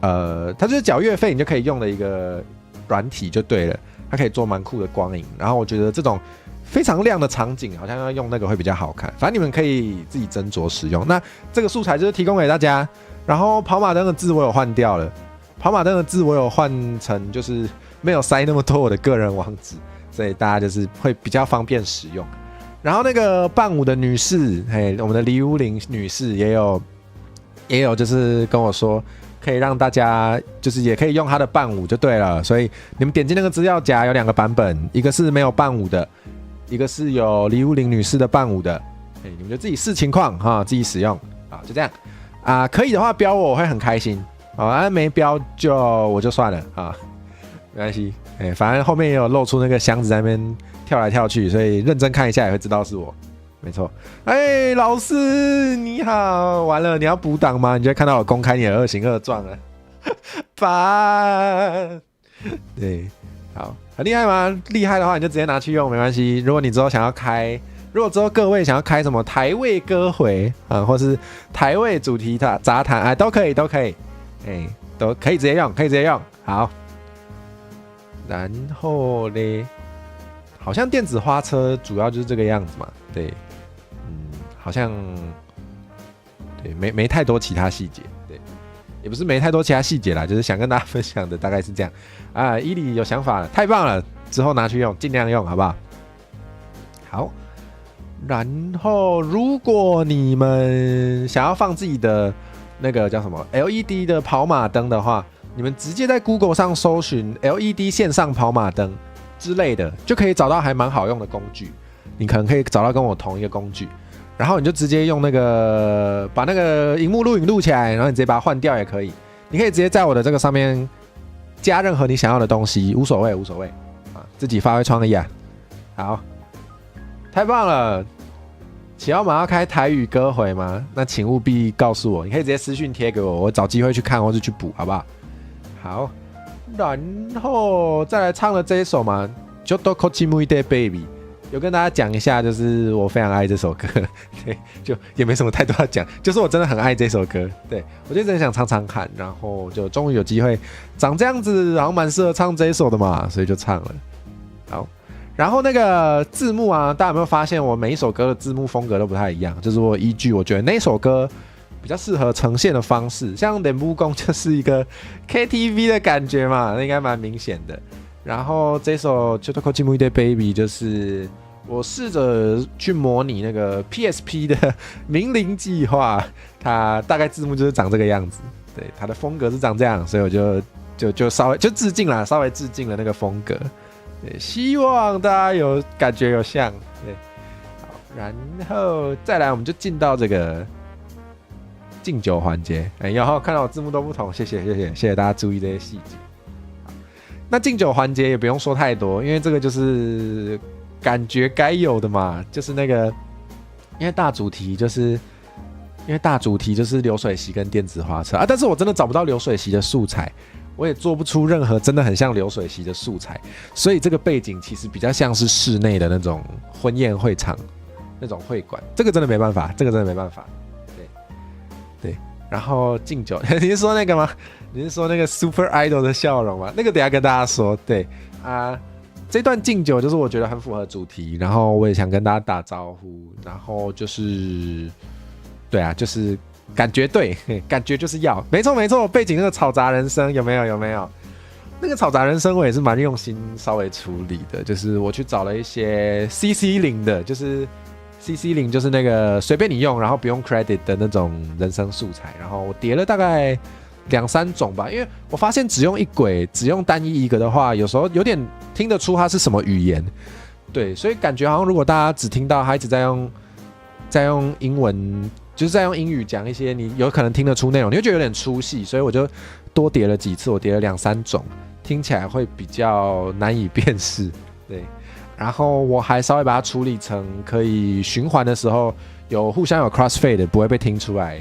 它就是缴月费你就可以用的一个软体就对了，它可以做蛮酷的光影。然后我觉得这种非常亮的场景好像要用那个会比较好看，反正你们可以自己斟酌使用。那这个素材就是提供给大家，然后跑马灯的字我有换掉了，跑马灯的字我有换成就是没有塞那么多我的个人网址，所以大家就是会比较方便使用。然后那个伴舞的女士，我们的李武玲女士也有就是跟我说，可以让大家就是也可以用它的伴舞就对了。所以你们点进那个资料夹有2个版本，一个是没有伴舞的，一个是有李武玲女士的伴舞的。你们就自己视情况哈，自己使用啊，就这样啊。可以的话标我会很开心啊，没标我就算了啊，没关系。反正后面也有露出那个箱子在那边跳来跳去，所以认真看一下也会知道是我，没错。老师你好，完了你要补档吗？你就会看到我公开你的2行2状了，烦。对，好，很厉害吗？厉害的话你就直接拿去用，没关系。如果你之后想要开。如果之后各位想要开什么台味歌回啊，或是台味主题杂谈都可以，都可以直接用，可以直接用。好，然后嘞，好像电子花车主要就是这个样子嘛，对，好像对没太多其他细节，对，也不是没太多其他细节啦，就是想跟大家分享的大概是这样啊。伊里有想法了，太棒了，之后拿去用，尽量用，好不好？好。然后，如果你们想要放自己的那个叫什么 LED 的跑马灯的话，你们直接在 Google 上搜寻 LED 线上跑马灯之类的，就可以找到还蛮好用的工具。你可能可以找到跟我同一个工具，然后你就直接用那个把那个萤幕录影录起来，然后你直接把它换掉也可以。你可以直接在我的这个上面加任何你想要的东西，无所谓啊，自己发挥创意啊。好。太棒了！启耀马要开台语歌回吗？那请务必告诉我，你可以直接私讯贴给我，我找机会去看或是去补，好不好？好，然后再来唱了这一首嘛，就都 Kochimu Ide Baby， 有跟大家讲一下，就是我非常爱这首歌，对，就也没什么太多要讲，就是我真的很爱这首歌，对我就真的想唱唱看，然后就终于有机会长这样子，然后蛮适合唱这一首的嘛，所以就唱了。好。然后那个字幕啊，大家有没有发现我每一首歌的字幕风格都不太一样？就是我依据我觉得那首歌比较适合呈现的方式，像《脸部宫》就是一个 KTV 的感觉嘛，那应该蛮明显的。然后这首《Chotoko Chimu Ide Baby》就是我试着去模拟那个 PSP 的名伶计划，它大概字幕就是长这个样子，对，它的风格是长这样，所以我就稍微就致敬啦，稍微致敬了那个风格。对，希望大家有感觉有像，对，好，然后再来我们就进到这个敬酒环节，然后看到我字幕都不同，谢谢大家注意这些细节。那敬酒环节也不用说太多，因为这个就是感觉该有的嘛，就是那个因为大主题就是流水席跟电子花车啊，但是我真的找不到流水席的素材。我也做不出任何真的很像流水席的素材，所以这个背景其实比较像是室内的那种婚宴会场、那种会馆，这个真的没办法，对。然后敬酒，你是说那个吗？你是说那个 Super Idol 的笑容吗？那个等一下跟大家说。对啊，这段敬酒就是我觉得很符合主题，然后我也想跟大家打招呼，然后就是对啊，就是。感觉对，感觉就是要，没错，背景那个吵杂人声有没有？那个吵杂人声我也是蛮用心稍微处理的，就是我去找了一些 CC0 的，就是 CC0 就是那个随便你用，然后不用 credit 的那种人声素材，然后我叠了大概2-3种吧，因为我发现只用一轨，只用单一一个的话，有时候有点听得出它是什么语言，对，所以感觉好像如果大家只听到他一直在用英文。就是在用英语讲一些你有可能听得出内容，你会觉得有点出戏，所以我就多叠了几次，我叠了2-3种，听起来会比较难以辨识。对，然后我还稍微把它处理成可以循环的时候互相有 crossfade， 不会被听出来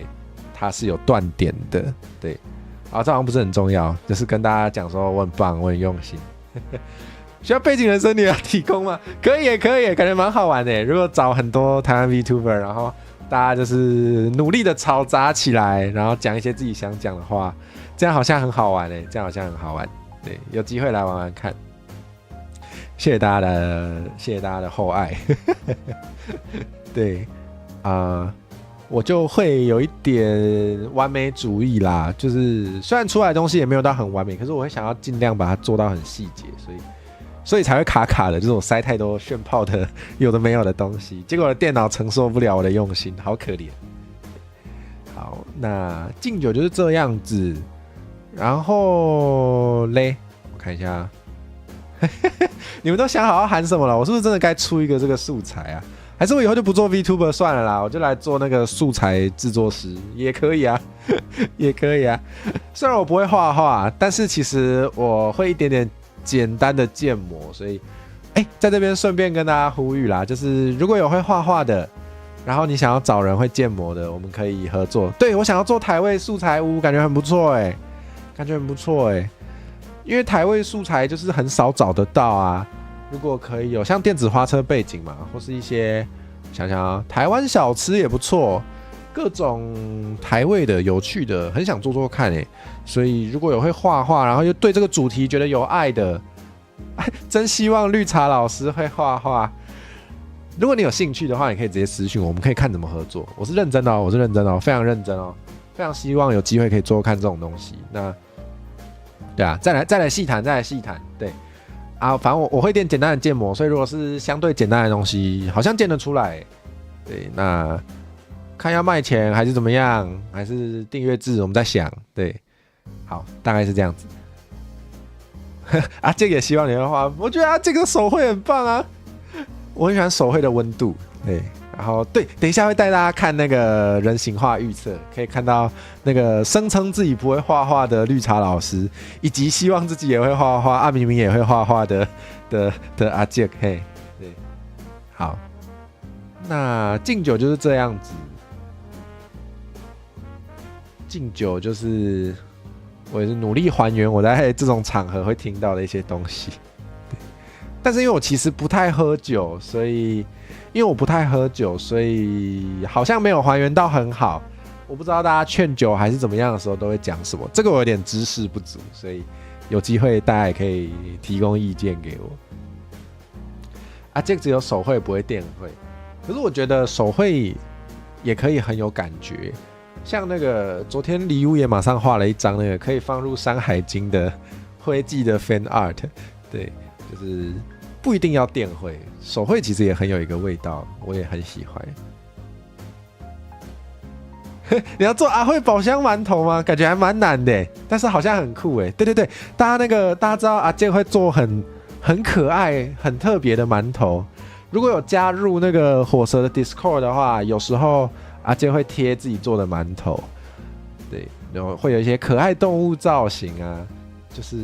它是有断点的。对，啊，这好像不是很重要，就是跟大家讲说我很棒，我很用心。需要背景人声你要提供吗？可以，感觉蛮好玩的。如果找很多台湾 VTuber， 然后大家就是努力的吵杂起来，然后讲一些自己想讲的话，这样好像很好玩。对，有机会来玩玩看。谢谢大家的厚爱。对我就会有一点完美主义啦，就是虽然出来的东西也没有到很完美，可是我会想要尽量把它做到很细节，所以才会卡的，就是我塞太多炫炮的有的没有的东西，结果我的电脑承受不了我的用心，好可怜。好，那敬酒就是这样子。然后嘞，我看一下，你们都想好要喊什么了？我是不是真的该出一个这个素材啊？还是我以后就不做 VTuber 算了啦，我就来做那个素材制作师也可以啊，也可以啊。虽然我不会画画，但是其实我会一点点简单的建模，所以在这边顺便跟大家呼吁啦，就是如果有会画画的，然后你想要找人会建模的，我们可以合作。对，我想要做台味素材屋，感觉很不错感觉很不错因为台味素材就是很少找得到啊。如果可以有像电子花车背景嘛，或是一些想想啊，台湾小吃也不错，各种台味的、有趣的，很想做做看所以如果有会画画，然后又对这个主题觉得有爱的，真希望绿茶老师会画画。如果你有兴趣的话，你可以直接私讯我们，可以看怎么合作。我是认真的我是认真的非常认真非常希望有机会可以做看这种东西。那对啊，再来细谈，对啊，反正我会点简单的建模，所以如果是相对简单的东西，好像建得出来。对，那看要卖钱还是怎么样，还是订阅制，我们在想。对，好，大概是这样子。这个也希望你会画，我觉得这个手绘很棒啊。我很喜欢手绘的温度，对，然后对，等一下会带大家看那个人形化预测，可以看到那个声称自己不会画画的绿茶老师，以及希望自己也会画画，明明也会画画的阿杰，嘿，对，好，那敬酒就是这样子，敬酒就是我也是努力还原我在这种场合会听到的一些东西。但是因为我其实不太喝酒，所以好像没有还原到很好。我不知道大家劝酒还是怎么样的时候都会讲什么，这个我有点知识不足，所以有机会大家也可以提供意见给我。这个只有手绘不会电绘，可是我觉得手绘也可以很有感觉。像那个昨天李屋也马上画了一张那个可以放入《山海经》的徽记的 fan art， 对。就是不一定要电绘，手绘其实也很有一个味道，我也很喜欢。你要做阿慧宝香馒头吗？感觉还蛮难的，但是好像很酷哎。对，大家知道阿健会做很可愛、很特别的馒头。如果有加入那个火蛇的 Discord 的话，有时候阿健会贴自己做的馒头，对，然后会有一些可爱动物造型啊。就是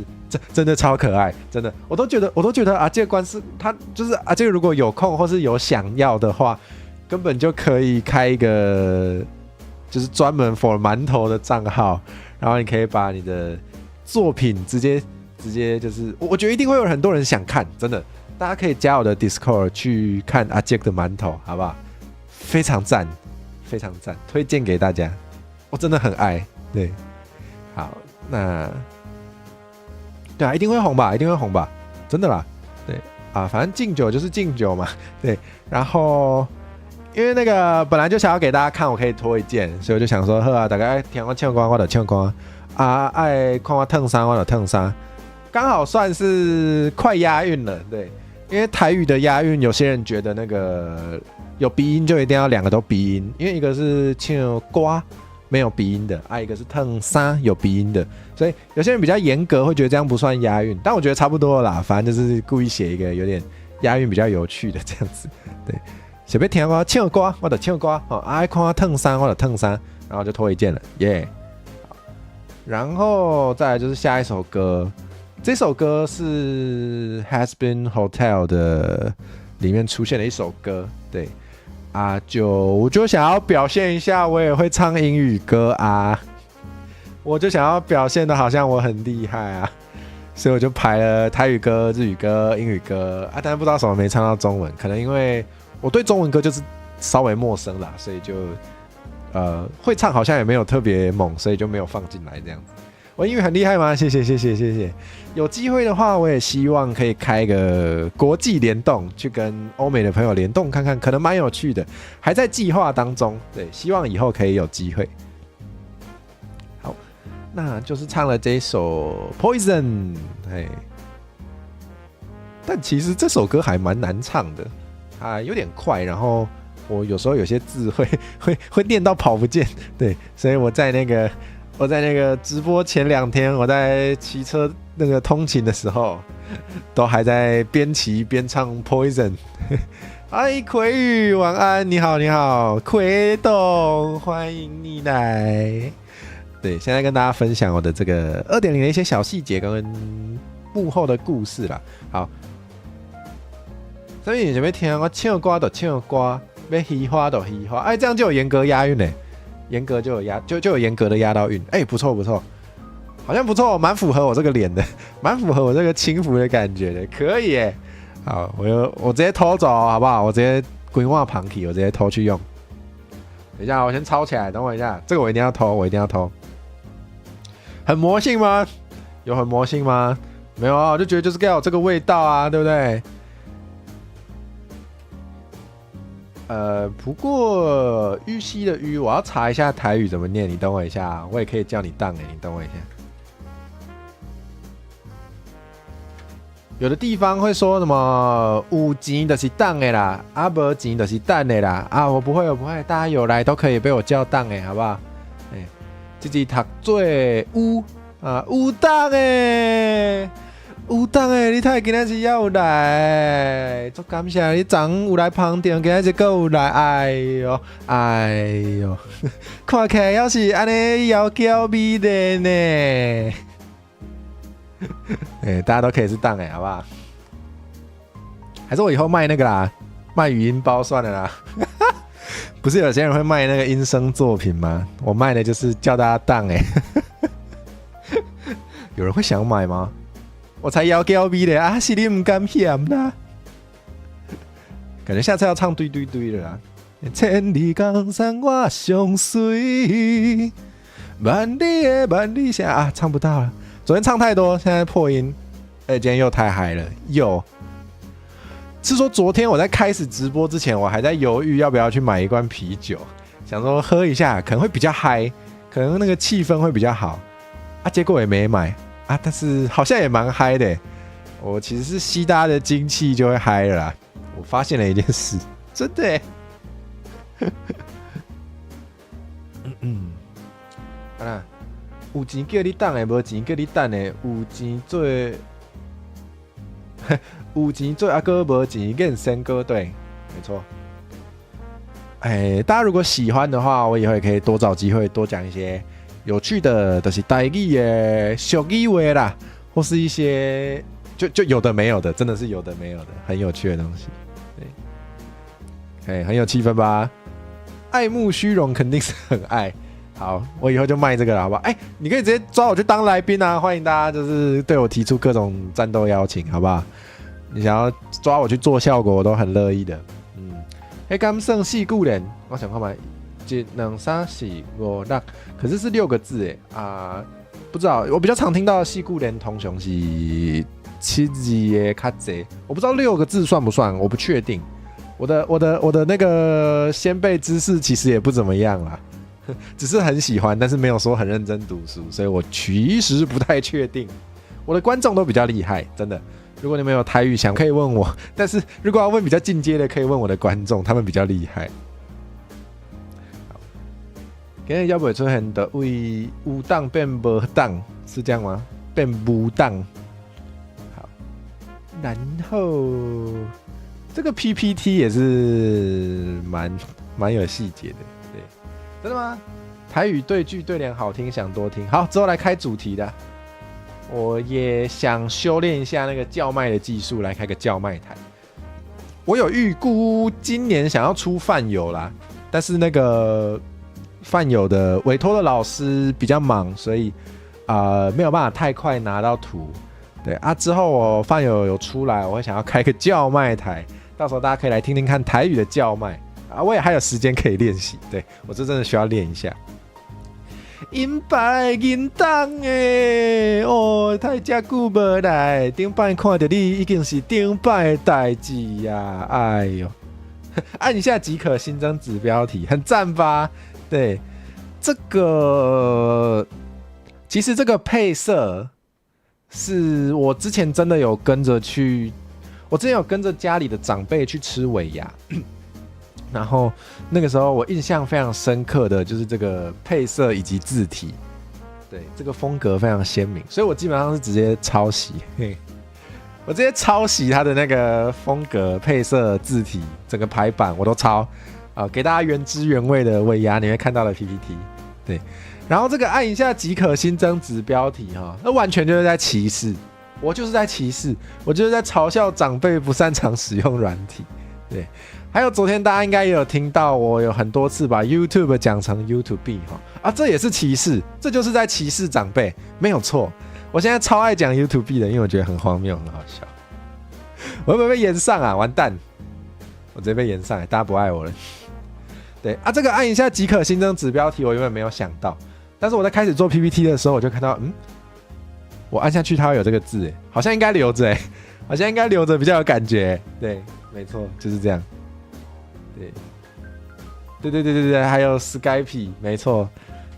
真的超可爱，真的，我都觉得阿健官是他，就是阿健如果有空或是有想要的话，根本就可以开一个就是专门 for 馒头的账号，然后你可以把你的作品直接就是，我觉得一定会有很多人想看，真的，大家可以加我的 Discord 去看阿健的馒头，好不好？非常赞，非常赞，推荐给大家，我真的很爱，对，好，那。对啊，一定会红吧，真的啦。对啊，反正敬酒就是敬酒嘛。对，然后因为那个本来就想要给大家看，我可以脱一件，所以我就想说，大家听我唱歌，我就唱歌爱看我烫衫，我就烫衫，刚好算是快押韵了。对，因为台语的押韵，有些人觉得那个有鼻音就一定要两个都鼻音，因为一个是唱歌。没有鼻音的，一个是烫衫有鼻音的，所以有些人比较严格，会觉得这样不算押韵，但我觉得差不多了啦，反正就是故意写一个有点押韵比较有趣的这样子。对，随便听我唱歌，我就唱歌，爱看我烫衫，我就烫衫，然后就脱一件了，耶、然后再来就是下一首歌，这首歌是 Has Been Hotel 的里面出现的一首歌，对。我就想要表现一下，我也会唱英语歌啊，我就想要表现的好像我很厉害啊，所以我就排了台语歌、日语歌、英语歌但是不知道什么没唱到中文，可能因为我对中文歌就是稍微陌生啦，所以就会唱好像也没有特别猛，所以就没有放进来这样子。我英语很厉害吗？谢谢。有机会的话，我也希望可以开一个国际联动，去跟欧美的朋友联动看看，可能蛮有趣的，还在计划当中。对，希望以后可以有机会。好，那就是唱了这一首 Poison， 但其实这首歌还蛮难唱的，有点快，然后我有时候有些字会念到跑不见，对，所以我在那个我在那个直播前2天，我在骑车那个通勤的时候，都还在边骑边唱 Poison。哎，葵宇，晚安，你好，你好，葵董，欢迎你来。对，现在跟大家分享我的这个2.0的一些小细节跟幕后的故事啦。好，所以你准备听我唱歌就唱歌，要嘻花就嘻花，哎，这样就有严格押韵嘞。严格就有严格的押到韵，哎，不错不错，好像不错，蛮符合我这个脸的，蛮符合我这个轻浮的感觉的，可以耶。好，我直接偷走好不好？我直接规划旁体，我直接偷去用。等一下，我先抄起来，等我一下，这个我一定要偷，我一定要偷。很魔性吗？有很魔性吗？没有啊，我就觉得就是该有这个味道啊，对不对？不过玉溪的玉，我要查一下台语怎么念，你等我一下，我也可以叫你当你等我一下。有的地方会说什么有钱就是当的啦，啊没钱就是等的啦，啊我不会，大家有来都可以被我叫当的，好不好？自己读做有啊，有当的。有当诶，你太今仔日也有来，足感谢你昨有来捧场，今仔日搁有来，哎呦，看起来要是安尼窈窕美丽呢。大家都可以是当诶，好不好？还是我以后卖那个啦，卖语音包算了啦。不是有些人会卖那个音声作品吗？我卖的就是叫大家当诶。有人会想买吗？我才要交逼的啊！是你唔甘嫌啦，感觉下次要唱堆堆堆了啦。千里江山我相随，万里的万里下啊，唱不到了。昨天唱太多，现在破音。今天又太嗨了，是说昨天我在开始直播之前，我还在犹豫要不要去买一罐啤酒，想说喝一下可能会比较嗨，可能那个气氛会比较好啊，结果也没买。啊，但是好像也蛮嗨的。我其实是吸大家的精气就会嗨了啦。我发现了一件事，真的耶。啊，有钱叫你等的，无钱叫你等的。有钱做，有钱做阿哥，无钱跟生哥，对，没错。大家如果喜欢的话，我以后也可以多找机会多讲一些。有趣的就是台语的俗语话啦，或是一些就有的没有的，真的是有的没有的，很有趣的东西。对，很有气氛吧？爱慕虚荣肯定是很爱。好，我以后就卖这个了，好不好？你可以直接抓我去当来宾啊！欢迎大家就是对我提出各种战斗邀请，好不好？你想要抓我去做效果，我都很乐意的。刚剩4句人，我想看嘛。1、2、3、4、5、6，可是6个字不知道。我比较常听到的四句连通常是7字的较济，我不知道6个字算不算，我不确定。我的那个先辈知识其实也不怎么样啦，只是很喜欢，但是没有说很认真读书，所以我其实不太确定。我的观众都比较厉害，真的。如果你们有台语想可以问我，但是如果要问比较进阶的，可以问我的观众，他们比较厉害。今日要不会出现的为有当变无当，是这样吗？变无当。好，然后这个 PPT 也是蛮有细节的，对，真的吗？台语对句对联好听，想多听。好，之后来开主题的。我也想修炼一下那个叫卖的技术，来开个叫卖台。我有预估今年想要出饭友啦，但是那个饭友的委托的老师比较忙，所以没有办法太快拿到图。对啊，之后我饭友有出来，我会想要开个叫卖台，到时候大家可以来听听看台语的叫卖啊，我也还有时间可以练习。对，我这真的需要练一下。银牌银当诶，哦，太久无来，顶摆看到你已经是顶摆的代志呀！哎呦，按一下即可新增子标题，很赞吧？对，这个其实这个配色是我之前真的有跟着去，我之前有跟着家里的长辈去吃尾牙。然后那个时候我印象非常深刻的就是这个配色以及字体，对，这个风格非常鲜明，所以我基本上是直接抄袭，嘿，我直接抄袭它的那个风格、配色、字体、整个排版我都抄，给大家原汁原味的尾牙你会看到的 PPT， 对，然后这个按一下即可新增子标题哈，那完全就是在歧视，我就是在歧视，我就是在嘲笑长辈不擅长使用软体，对。还有昨天大家应该也有听到，我有很多次把 YouTube 讲成 YouTube 哈，这也是歧视，这就是在歧视长辈，没有错。我现在超爱讲 YouTube 的，因为我觉得很荒谬，很好笑。我会不会被延上啊？完蛋，我直接被延上，大家不爱我了。对这个按一下即可新增子标题，我原本没有想到，但是我在开始做 PPT 的时候，我就看到，我按下去它会有这个字，好像应该留着，好像应该留着比较有感觉，对，没错，就是这样。对，还有 Skype， 没错，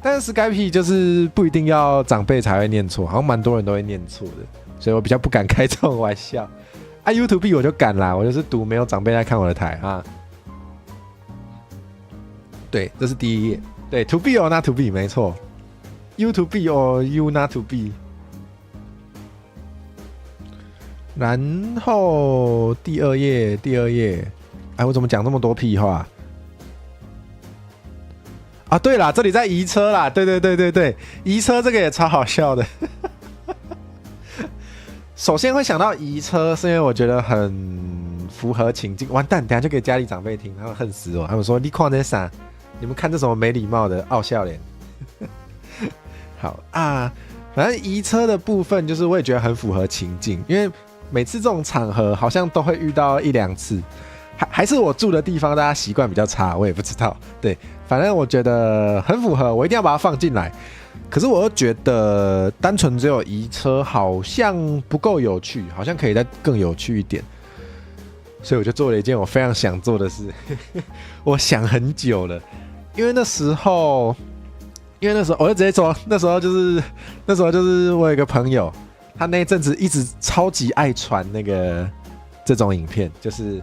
但是 Skype 就是不一定要长辈才会念错，好像蛮多人都会念错的，所以我比较不敢开这种玩笑。YouTube 我就敢啦，我就是赌没有长辈在看我的台啊。对，这是第一页，对 ，To be or not to be， 没错 ，You to be or you not to be。然后第二页。我怎么讲这么多屁话啊？对啦，这里在移车啦，对，移车这个也超好笑的。首先会想到移车，是因为我觉得很符合情境。完蛋，等一下就给家里长辈听，他们恨死我。他们说你看这啥？你们看这什么没礼貌的傲笑脸？好啊，反正移车的部分就是我也觉得很符合情境，因为每次这种场合好像都会遇到一两次。还是我住的地方，大家习惯比较差，我也不知道。对，反正我觉得很符合，我一定要把它放进来。可是我又觉得单纯只有移车好像不够有趣，好像可以再更有趣一点。所以我就做了一件我非常想做的事，我想很久了，因为那时候我就直接说，那时候就是我有一个朋友，他那一阵子一直超级爱传那个这种影片，就是。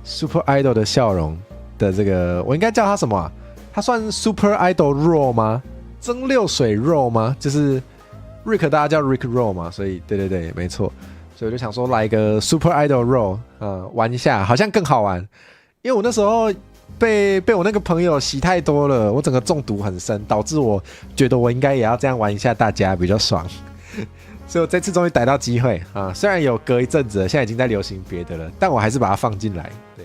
Super Idol 的笑容的这个，我应该叫他什么啊？他算 Super Idol Raw 吗？蒸馏水 Raw 吗？就是 Rick 大家叫 Rick Raw 嘛，所以对，没错。所以我就想说来一个 Super Idol Raw，玩一下，好像更好玩。因为我那时候被我那个朋友洗太多了，我整个中毒很深，导致我觉得我应该也要这样玩一下，大家比较爽。所以我这次终于逮到机会啊！虽然有隔一阵子了，现在已经在流行别的了，但我还是把它放进来。对，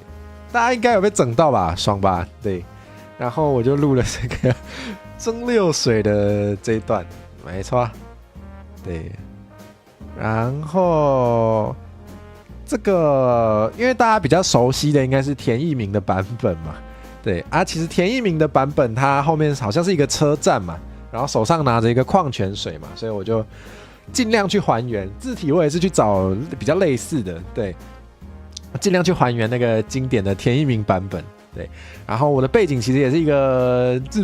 大家应该有被整到吧？爽吧？对。然后我就录了这个蒸馏水的这一段，没错。对。然后这个，因为大家比较熟悉的应该是田一鸣的版本嘛。对其实田一鸣的版本，它后面好像是一个车站嘛，然后手上拿着一个矿泉水嘛，所以我就。尽量去还原字体，我也是去找比较类似的，对，尽量去还原那个经典的田一鸣版本，对。然后我的背景其实也是一个日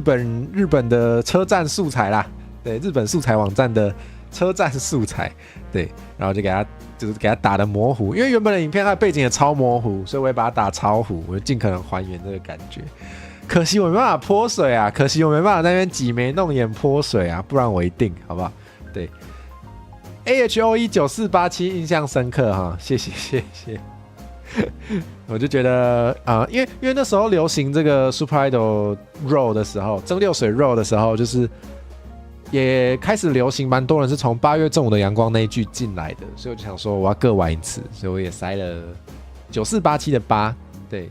本的车站素材啦，对，日本素材网站的车站素材，对。然后就给它打的模糊，因为原本的影片它的背景也超模糊，所以我也把它打超糊，我就尽可能还原这个感觉。可惜我没办法泼水啊，可惜我没办法在那边挤眉弄眼泼水啊，不然我一定，好不好？对。AHOE9487 印象深刻哈，谢谢。我就觉得因为那时候流行这个 Super Idol Roll 的时候，蒸馏水 Roll 的时候，就是也开始流行，蛮多人是从8月正午的阳光那一句进来的，所以我就想说我要各玩一次，所以我也塞了9487的8，对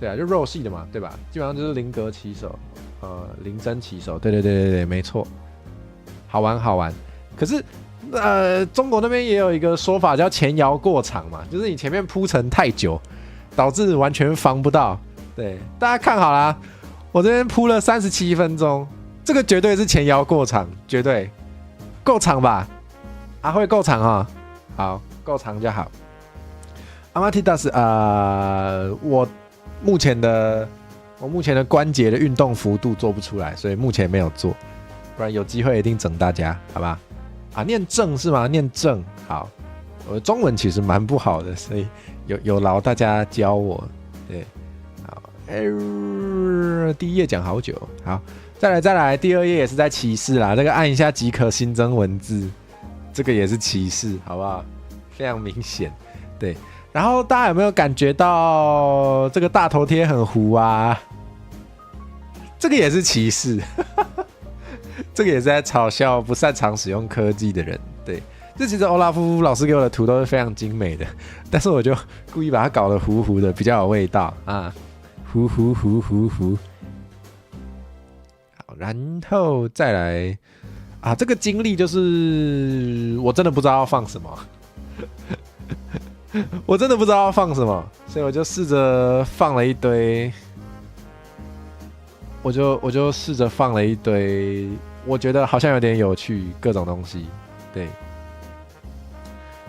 啊，就 Roll 系的嘛，对吧？基本上就是零格起手，零针起手，对，没错，好玩。可是。中国那边也有一个说法叫前摇过场嘛，就是你前面铺陈太久，导致完全防不到。对，大家看好啦，我这边铺了37分钟，这个绝对是前摇过场，绝对够长吧？会够长哈，好，够长就好。阿马蒂达斯我目前的关节的运动幅度做不出来，所以目前没有做，不然有机会一定整大家，好吧？念正是吗？念正好，我的中文其实蛮不好的，所以有劳大家教我。对，好，第一页讲好久，好，再来，第二页也是在歧视啦，这个按一下即可新增文字，这个也是歧视，好不好？非常明显，对。然后大家有没有感觉到这个大头贴很糊啊？这个也是歧视，这个也是在嘲笑不擅长使用科技的人。对，这其实欧拉夫老师给我的图都是非常精美的，但是我就故意把它搞得糊糊的，比较有味道啊，糊。好，然后再来啊，这个经历就是我真的不知道要放什么。我真的不知道要放什么，所以我就试着放了一堆，我就试着放了一堆，我觉得好像有点有趣，各种东西。对，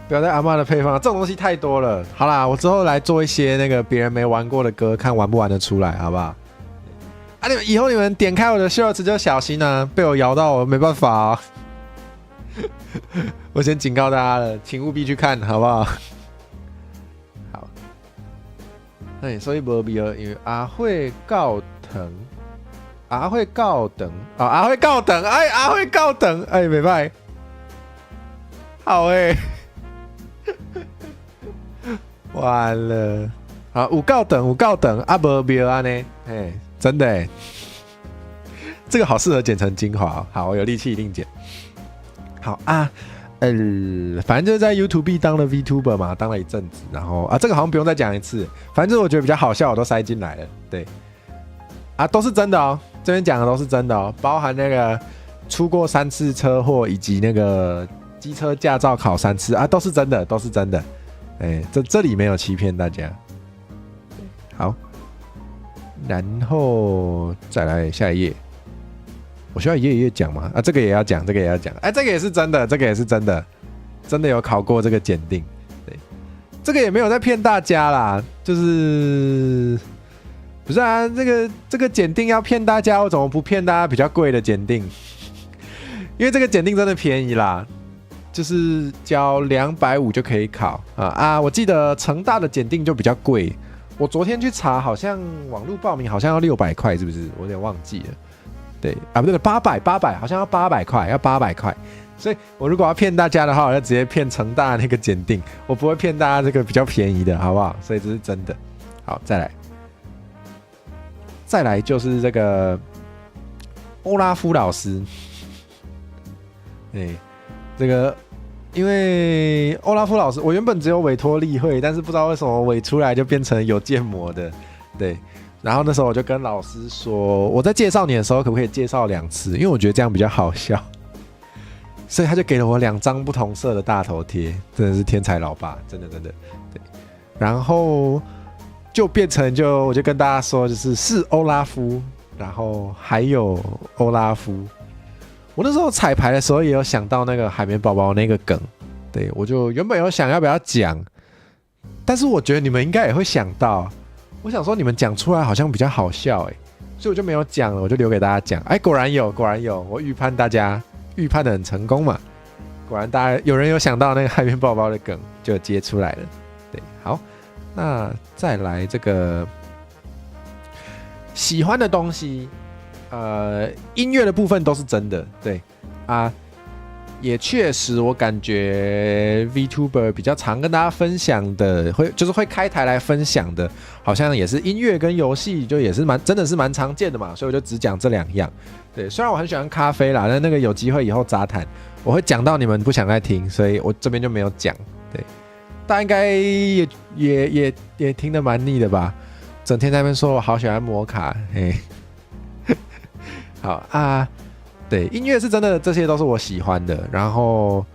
不要再阿嬷的配方，这种东西太多了。好啦，我之后来做一些那个别人没玩过的歌，看玩不玩得出来，好不好？啊，以后你们点开我的 shorts 就小心啊，被我摇到我没办法哦。我先警告大家了，请务必去看，好不好？哎，所以无必要，因为阿会告疼，阿会告等，哦，阿会告等，哎，阿会告等，哎，袂歹，好哎，完了，好，有告等，啊无必要安呢，哎，真的哎，这个好适合剪成精华哦，好，我有力气一定剪，好啊。反正就是在 YouTube 当了 VTuber 嘛，当了一阵子，然后啊，这个好像不用再讲一次，反正就是我觉得比较好笑，我都塞进来了，对，啊，都是真的哦，这边讲的都是真的哦，包含那个出过3次车祸，以及那个机车驾照考3次啊，都是真的，都是真的，哎，这里没有欺骗大家，好，然后再来下一页。我需要一页一页讲吗？啊，这个也要讲，这个也要讲。哎，这个也是真的，这个也是真的，真的有考过这个检定。对，这个也没有在骗大家啦，就是不是啊？这个检定要骗大家，我怎么不骗大家比较贵的检定？因为这个检定真的便宜啦，就是交250就可以考啊！我记得成大的检定就比较贵，我昨天去查，好像网络报名好像要600块，是不是？我有点忘记了。对啊，不对，800，好像要800块，要800块。所以我如果要骗大家的话，我就直接骗成大那个检定，我不会骗大家这个比较便宜的，好不好？所以这是真的。好，再来就是这个欧拉夫老师。这个因为欧拉夫老师，我原本只有委托例会，但是不知道为什么委出来就变成有建模的，对。然后那时候我就跟老师说，我在介绍你的时候可不可以介绍2次？因为我觉得这样比较好笑，所以他就给了我2张不同色的大头贴，真的是天才老爸，真的对。然后就变成我就跟大家说，是欧拉夫，然后还有欧拉夫。我那时候彩排的时候也有想到那个海绵宝宝那个梗，对，我就原本有想要不要讲，但是我觉得你们应该也会想到。我想说你们讲出来好像比较好笑所以我就没有讲了，我就留给大家讲。哎，果然有，我预判大家预判的很成功嘛，果然大家有人有想到那个海绵宝宝的梗，就接出来了。对，好，那再来这个喜欢的东西，音乐的部分都是真的，对啊。也确实，我感觉 VTuber 比较常跟大家分享的，会开台来分享的，好像也是音乐跟游戏，就也是真的是蛮常见的嘛，所以我就只讲这2样。对，虽然我很喜欢咖啡啦，但那个有机会以后杂谈，我会讲到你们不想再听，所以我这边就没有讲。对，大家应该也听得蛮腻的吧？整天在那边说我好喜欢摩卡，嘿，好啊。对，音乐是真的，这些都是我喜欢的。然后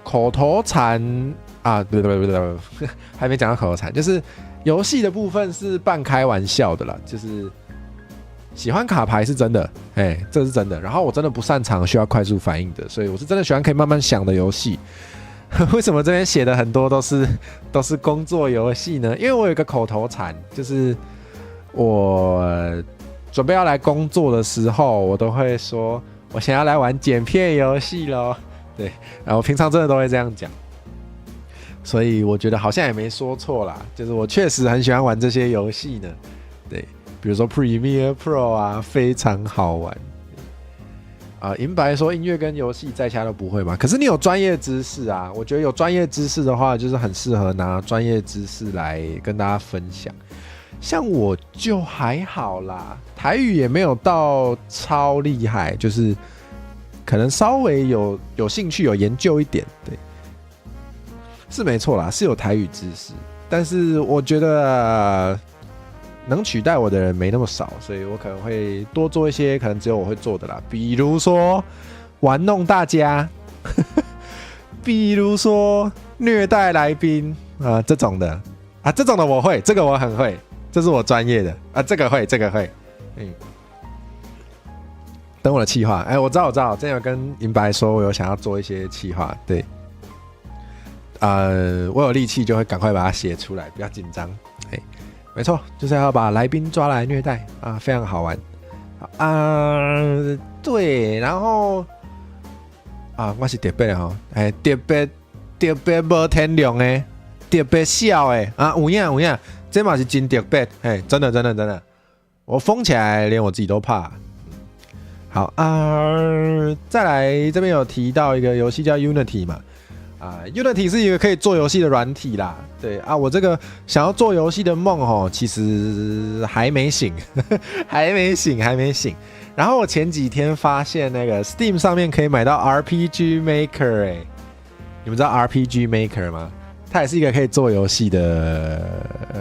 口头禅啊，对，还没讲到口头禅，就是游戏的部分是半开玩笑的啦，就是喜欢卡牌是真的，这是真的。然后我真的不擅长需要快速反应的，所以我是真的喜欢可以慢慢想的游戏。为什么这边写的很多都是工作游戏呢？因为我有一个口头禅，就是我准备要来工作的时候，我都会说。我想要来玩剪片游戏咯，对，然后平常真的都会这样讲，所以我觉得好像也没说错啦，就是我确实很喜欢玩这些游戏呢，对，比如说 Premiere Pro 啊，非常好玩，银白说音乐跟游戏在家都不会嘛，可是你有专业知识啊，我觉得有专业知识的话，就是很适合拿专业知识来跟大家分享。像我就还好啦，台语也没有到超厉害，就是可能稍微有兴趣有研究一点，对，是没错啦，是有台语知识，但是我觉得能取代我的人没那么少，所以我可能会多做一些可能只有我会做的啦，比如说玩弄大家，比如说虐待来宾这种的这种的我会，这个我很会，这是我专业的这个会，等我的企划，我知道，之前有跟银白说，我有想要做一些企划，对，我有力气就会赶快把它写出来，不要紧张，没错，就是要把来宾抓来虐待非常好玩对，然后我是特别的吼，特别无天良的，特别小的有影，这嘛是真特别，真的，我疯起来连我自己都怕。好再来这边有提到一个游戏叫 Unity 嘛。Unity 是一个可以做游戏的软体啦，对我这个想要做游戏的梦其实还没醒，还没醒。然后我前几天发现那个 Steam 上面可以买到 RPG Maker， 你们知道 RPG Maker 吗？它也是一个可以做游戏的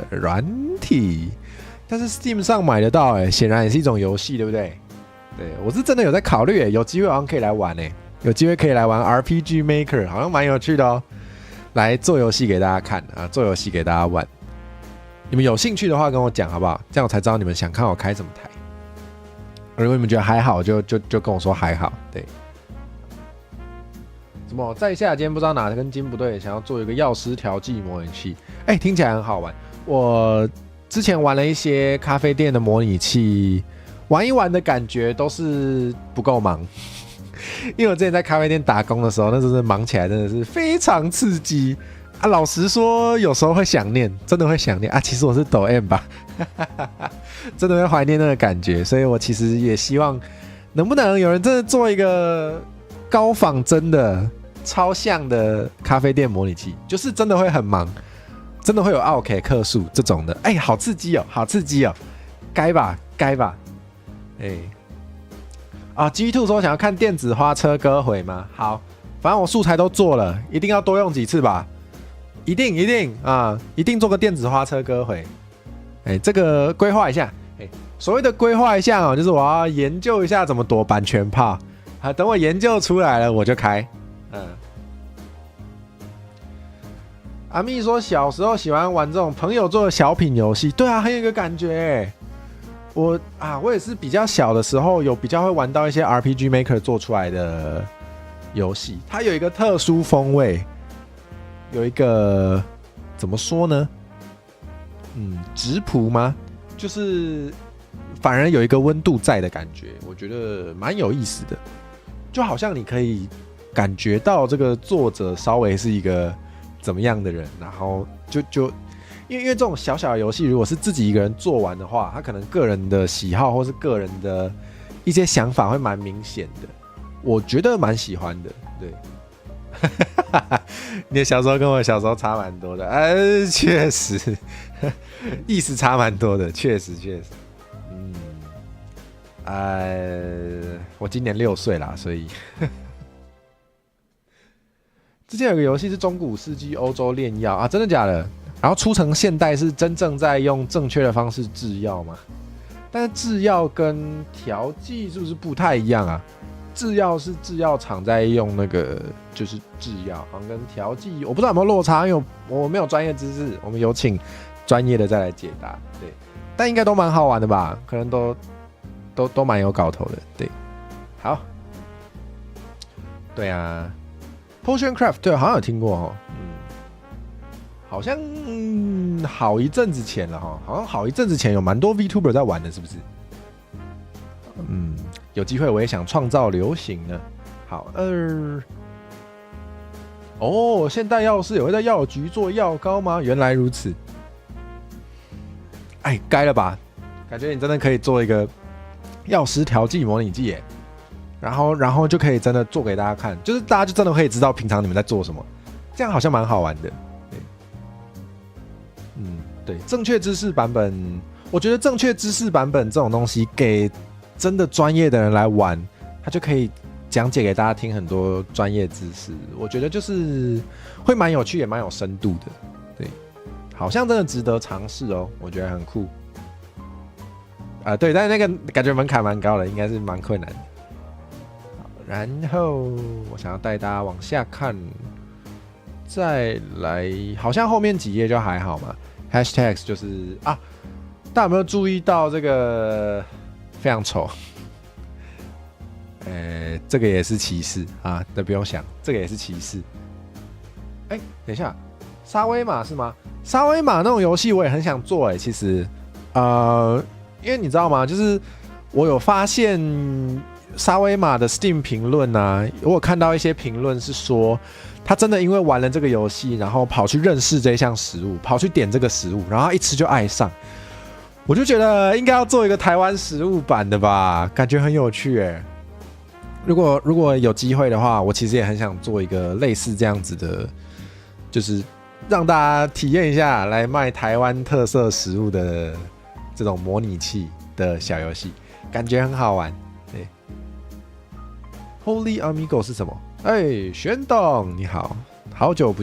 软体，但是 Steam 上买得到显然也是一种游戏，对不对？对，我是真的有在考虑有机会好像可以来玩有机会可以来玩 RPG Maker， 好像蛮有趣的哦。来做游戏给大家看做游戏给大家玩。你们有兴趣的话跟我讲好不好？这样我才知道你们想看我开什么台。如果你们觉得还好，就跟我说还好。对。什么在下今天不知道哪根筋不对，想要做一个药师调剂模拟器，听起来很好玩。我之前玩了一些咖啡店的模拟器，玩一玩的感觉都是不够忙。因为我之前在咖啡店打工的时候，那真的忙起来真的是非常刺激老实说，有时候会想念，真的会想念其实我是抖 M 吧，真的会怀念那个感觉，所以我其实也希望能不能有人真的做一个高仿真的超像的咖啡店模拟器，就是真的会很忙，真的会有OK克数这种的，好刺激哦，好刺激哦，该吧，G2 说想要看电子花车歌回吗？好，反正我素材都做了，一定要多用几次吧，一定做个电子花车歌回。这个规划一下，所谓的规划一下就是我要研究一下怎么躲版权炮，等我研究出来了我就开。阿密说小时候喜欢玩这种朋友做的小品游戏，对很有一个感觉我也是比较小的时候有比较会玩到一些 RPG Maker 做出来的游戏，它有一个特殊风味，有一个怎么说呢？质朴吗？就是反而有一个温度在的感觉，我觉得蛮有意思的，就好像你可以感觉到这个作者稍微是一个怎么样的人，然后就因为这种小小的游戏，如果是自己一个人做完的话，他可能个人的喜好或是个人的一些想法会蛮明显的，我觉得蛮喜欢的。对，你的小时候跟我小时候差蛮多的，确实，意思差蛮多的，确实。我今年6岁啦，所以之前有个游戏是中古世纪欧洲炼药真的假的？然后出成现代是真正在用正确的方式制药吗？但是制药跟调剂是不是不太一样啊？制药是制药厂在用那个就是制药，好像跟调剂我不知道有没有落差，因为我没有专业知识，我们有请专业的再来解答。对，但应该都蛮好玩的吧？可能都蛮有搞头的。对，好，对啊 ，Potion Craft 对，好像有听过哦。好像好一阵子前了哈，好像好一阵子前有蛮多 VTuber 在玩的，是不是？有机会我也想创造流行呢。好，现代药师也会在药局做药膏吗？原来如此。该了吧？感觉你真的可以做一个药师调剂模拟器耶。然后就可以真的做给大家看，就是大家就真的可以知道平常你们在做什么，这样好像蛮好玩的。对，对，正确知识版本，我觉得正确知识版本这种东西给真的专业的人来玩，他就可以讲解给大家听很多专业知识，我觉得就是会蛮有趣也蛮有深度的。对，好像真的值得尝试哦，我觉得很酷。对，但是那个感觉门槛蛮高的，应该是蛮困难的。然后我想要带大家往下看，再来，好像后面几页就还好嘛。Hashtags 就是大家有没有注意到这个非常丑？这个也是歧视啊，这不用想，这个也是歧视。等一下，沙威玛是吗？沙威玛那种游戏我也很想做其实，因为你知道吗？就是我有发现沙威玛的 Steam 评论啊，我有看到一些评论是说，他真的因为玩了这个游戏，然后跑去认识这项食物，跑去点这个食物，然后一吃就爱上。我就觉得应该要做一个台湾食物版的吧，感觉很有趣如果有机会的话，我其实也很想做一个类似这样子的，就是让大家体验一下来卖台湾特色食物的这种模拟器的小游戏，感觉很好玩。对 ，Holy Amigo 是什么？玄董你好，好久不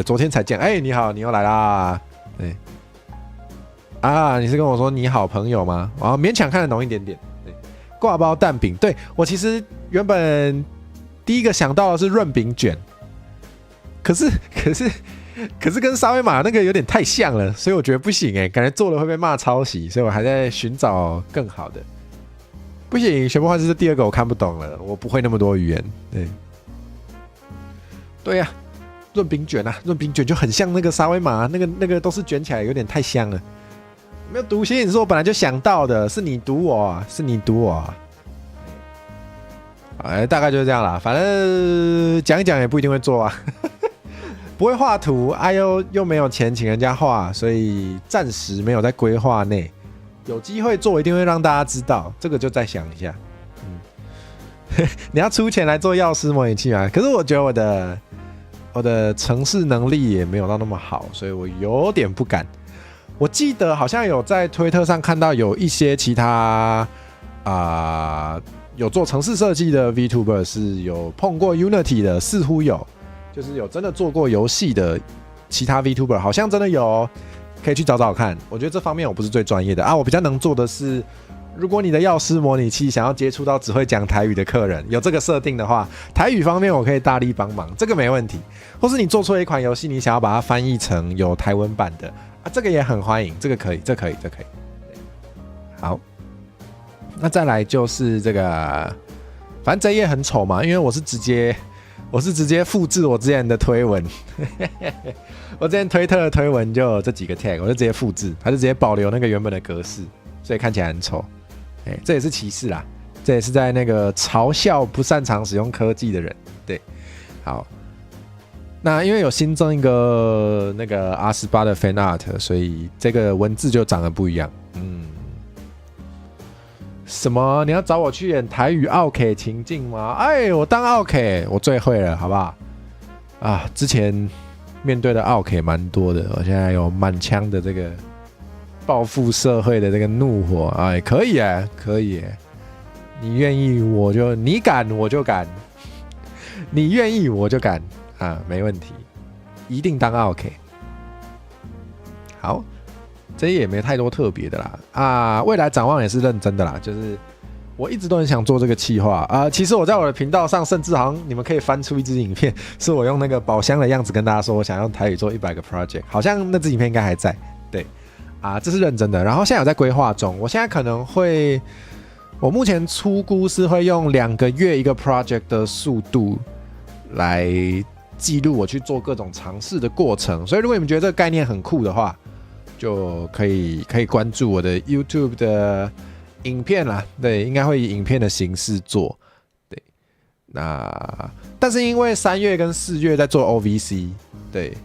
昨天才见。你好，你又来啦。对，你是跟我说你好朋友吗？勉强看得懂一点点。对，挂包蛋饼，对我其实原本第一个想到的是润饼卷，可是跟沙威玛那个有点太像了，所以我觉得不行感觉做了会被骂抄袭，所以我还在寻找更好的。不行，全部画师是第二个我看不懂了，我不会那么多语言。对呀，润饼卷润饼卷就很像那个沙威玛，那个都是卷起来有点太香了。没有读心，你是我本来就想到的，是你读我。大概就是这样啦，反正讲一讲也不一定会做啊。不会画图，又没有錢請人家画，所以暂时没有在规划内。有机会做，一定会让大家知道。这个就再想一下。你要出钱来做药师模拟器吗？可是我觉得我的程式能力也没有到那么好，所以我有点不敢。我记得好像有在推特上看到有一些其他有做程式设计的 VTuber 是有碰过 Unity 的，似乎有。就是有真的做过游戏的其他 VTuber 好像真的有可以去找找看。我觉得这方面我不是最专业的我比较能做的是，如果你的药师模拟器想要接触到只会讲台语的客人，有这个设定的话，台语方面我可以大力帮忙，这个没问题。或是你做出了一款游戏，你想要把它翻译成有台文版的这个也很欢迎，这可以。好，那再来就是这个，反正这一页很丑嘛，因为我是直接复制我之前的推文。我之前推特的推文就有这几个 tag， 我就直接复制，它就直接保留那个原本的格式，所以看起来很丑。这也是歧视啦，这也是在那个嘲笑不擅长使用科技的人。对，好，那因为有新增一个那个 R18 的 fan art， 所以这个文字就长得不一样。什么？你要找我去演台语奥 K 情境吗？我当奥 K， 我最会了，好不好？之前面对的奥 K 蛮多的，我现在有满腔的这个报复社会的这个怒火，可以可以你愿意我就，你敢我就敢，你愿意我就敢没问题，一定当奥 K。好。这也没太多特别的啦未来展望也是认真的啦，就是我一直都很想做这个企划其实我在我的频道上，甚至好像你们可以翻出一支影片，是我用那个宝箱的样子跟大家说我想用台语做100个 project， 好像那支影片应该还在。对这是认真的，然后现在有在规划中，我现在可能会，我目前初估是会用2个月一个 project 的速度来记录我去做各种尝试的过程，所以如果你们觉得这个概念很酷的话，就可以关注我的 YouTube 的影片啦。对，应该会以影片的形式做。对，但是因为3月跟4月在做 OVC， 对，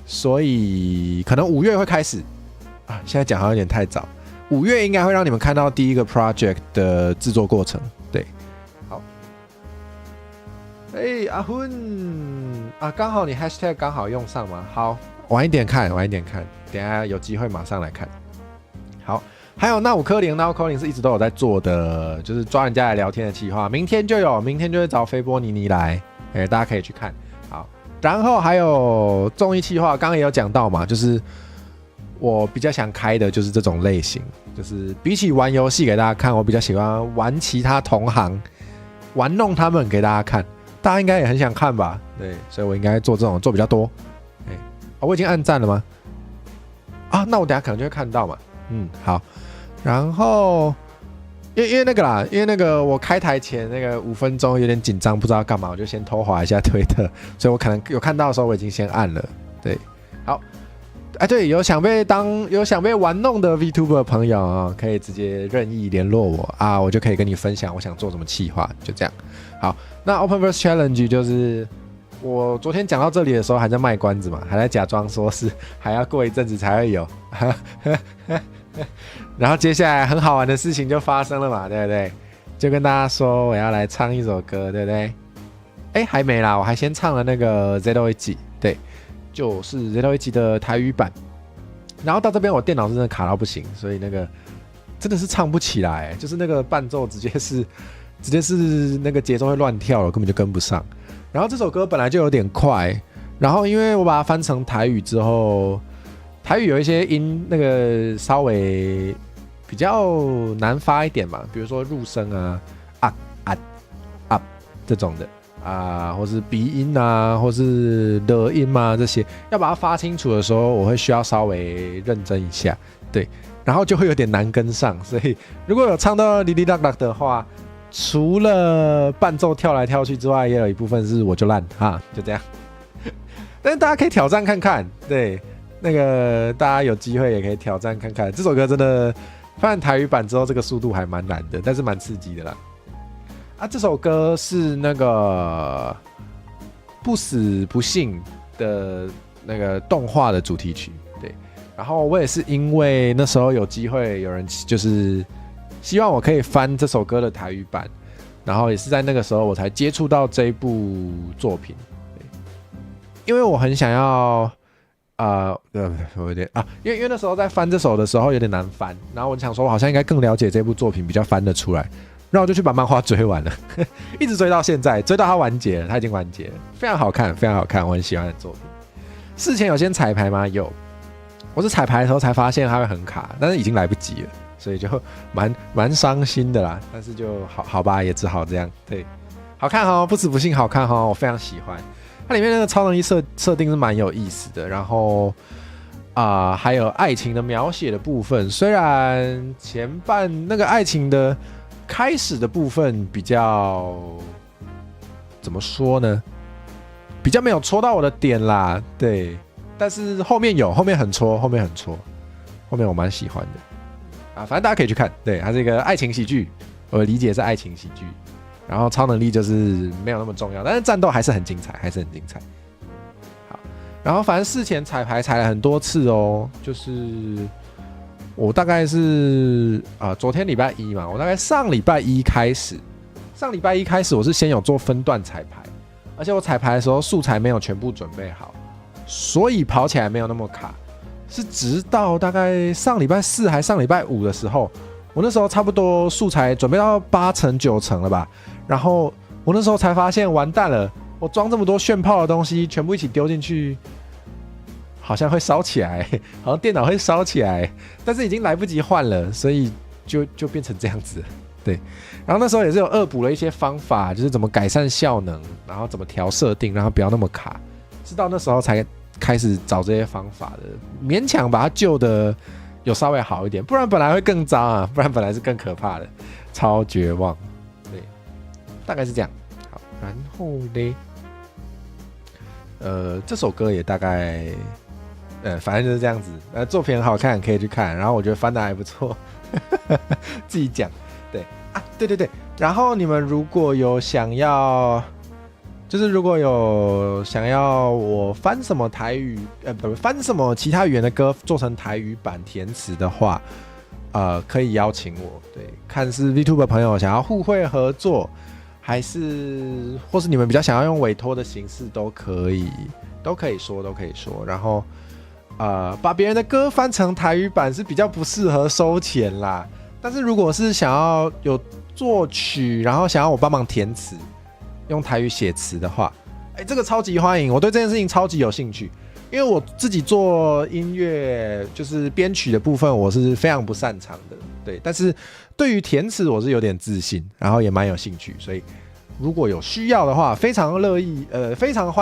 所以可能5月会开始现在讲好像有点太早，5月应该会让你们看到第一个 project 的制作过程。对，好，以阿훈啊，刚好你 hashtag 刚好用上嘛，好，晚一点看，等一下有机会马上来看。好，还有那5颗零是一直都有在做的，就是抓人家来聊天的企划，明天就会找菲波尼尼来，大家可以去看。好，然后还有综艺企划，刚刚也有讲到嘛，就是我比较想开的就是这种类型，就是比起玩游戏给大家看，我比较喜欢玩其他同行，玩弄他们给大家看，大家应该也很想看吧？对，所以我应该做这种做比较多。我已经按赞了吗？啊，那我等一下可能就会看到嘛。好，然后因为那个啦，因为那个我开台前那个5分钟有点紧张，不知道干嘛，我就先偷滑一下推特，所以我可能有看到的时候我已经先按了。对，好，对，有想被玩弄的 VTuber 朋友啊，可以直接任意联络我啊，我就可以跟你分享我想做什么企划，就这样。好，那 Openverse Challenge 就是我昨天讲到这里的时候还在卖关子嘛，还在假装说是还要过一阵子才会有，然后接下来很好玩的事情就发生了嘛，对不对？就跟大家说我要来唱一首歌，对不对？还没啦，我还先唱了那个 ZOA 对，就是 ZOA 的台语版。然后到这边我电脑真的卡到不行，所以那个真的是唱不起来，就是那个伴奏直接是那个节奏会乱跳了，根本就跟不上。然后这首歌本来就有点快，然后因为我把它翻成台语之后，台语有一些音那个稍微比较难发一点嘛，比如说入声啊这种的啊，或是鼻音啊，或是的音啊，这些要把它发清楚的时候，我会需要稍微认真一下，对，然后就会有点难跟上，所以如果有唱到哩哩啦啦的话，除了伴奏跳来跳去之外，也有一部分是我就烂哈，就这样。但是大家可以挑战看看，对，那个大家有机会也可以挑战看看。这首歌真的翻台语版之后，这个速度还蛮难的，但是蛮刺激的啦。这首歌是那个不死不信的那个动画的主题曲，对。然后我也是因为那时候有机会，有人就是希望我可以翻这首歌的台语版，然后也是在那个时候我才接触到这一部作品。因为我很想要，我有点因为那时候在翻这首的时候有点难翻，然后我想说我好像应该更了解这部作品，比较翻得出来，然后我就去把漫画追完了，一直追到现在，追到它完结了，它已经完结了，非常好看，非常好看，我很喜欢的作品。事前有先彩排吗？有，我是彩排的时候才发现它会很卡，但是已经来不及了，所以就蛮伤心的啦。但是就好吧，也只好这样。对，好看哦，不死不信好看哦，我非常喜欢。它里面那个超能力设定是蛮有意思的，然后还有爱情的描写的部分，虽然前半那个爱情的开始的部分比较怎么说呢，比较没有戳到我的点啦，对，但是后面很戳，后面我蛮喜欢的反正大家可以去看，对，它是一个爱情喜剧，我的理解是爱情喜剧。然后超能力就是没有那么重要，但是战斗还是很精彩，好，然后反正事前彩排踩了很多次哦，就是我大概是昨天礼拜一嘛，我大概上礼拜一开始我是先有做分段彩排，而且我彩排的时候素材没有全部准备好，所以跑起来没有那么卡，是直到大概上礼拜四还上礼拜五的时候。我那时候差不多素材准备到8成9成了吧，然后我那时候才发现完蛋了，我装这么多炫炮的东西全部一起丢进去，好像会烧起来，好像电脑会烧起来，但是已经来不及换了，所以就变成这样子了，对。然后那时候也是有恶补了一些方法，就是怎么改善效能，然后怎么调设定，让它不要那么卡，直到那时候才开始找这些方法的，勉强把它救的有稍微好一点，不然本来会更糟啊，不然本来是更可怕的，超绝望。对，大概是这样。好，然后呢，这首歌也大概，反正就是这样子。作品很好看，可以去看。然后我觉得翻的还不错，自己讲。对啊，对。然后你们如果有想要。就是如果有想要我翻什么台语，不翻什么其他语言的歌做成台语版填词的话，可以邀请我。对，看是 VTuber 朋友想要互惠合作，还是或是你们比较想要用委托的形式都可以，都可以说。然后把别人的歌翻成台语版是比较不适合收钱啦。但是如果是想要有作曲，然后想要我帮忙填词，用台语写词的话，这个超级欢迎，我对这件事情超级有兴趣。因为我自己做音乐，就是编曲的部分，我是非常不擅长的，对。但是对于填词，我是有点自信，然后也蛮有兴趣，所以如果有需要的话，非常乐意，非常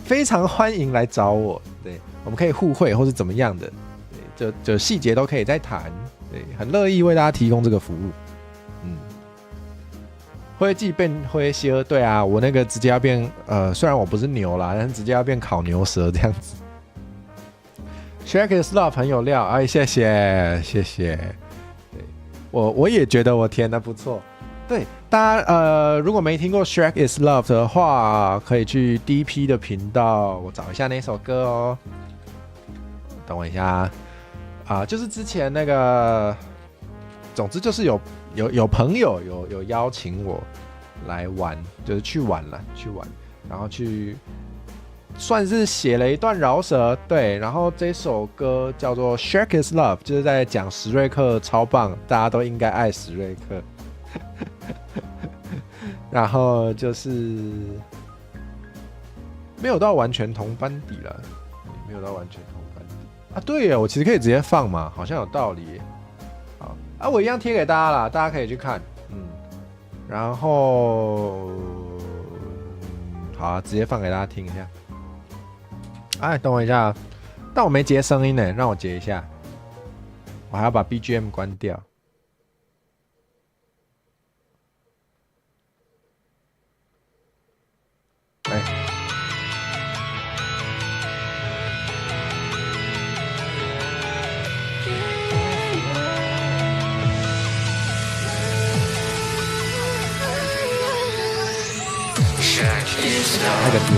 非常欢迎来找我，对，我们可以互惠或是怎么样的，对，就细节都可以再谈，对，很乐意为大家提供这个服务，灰记变灰蝎，对啊，我那个直接要变虽然我不是牛啦，但是直接要变烤牛舌这样子。Shrek is Love 很有料，谢谢。对，我也觉得我填的不错。对，大家如果没听过 Shrek is Love 的话，可以去 DP 的频道，我找一下那首歌哦。等我一下就是之前那个，总之就是有朋友有邀请我来玩，就是去玩，然后去算是写了一段饶舌，对，然后这首歌叫做 Shrek is Love， 就是在讲史瑞克超棒，大家都应该爱史瑞克，然后就是没有到完全同班底了，没有到完全同班底对耶，我其实可以直接放嘛，好像有道理耶。我一样贴给大家啦，大家可以去看，然后好直接放给大家听一下。等我一下，但我没截声音呢，让我截一下，我还要把 BGM 关掉。那个字。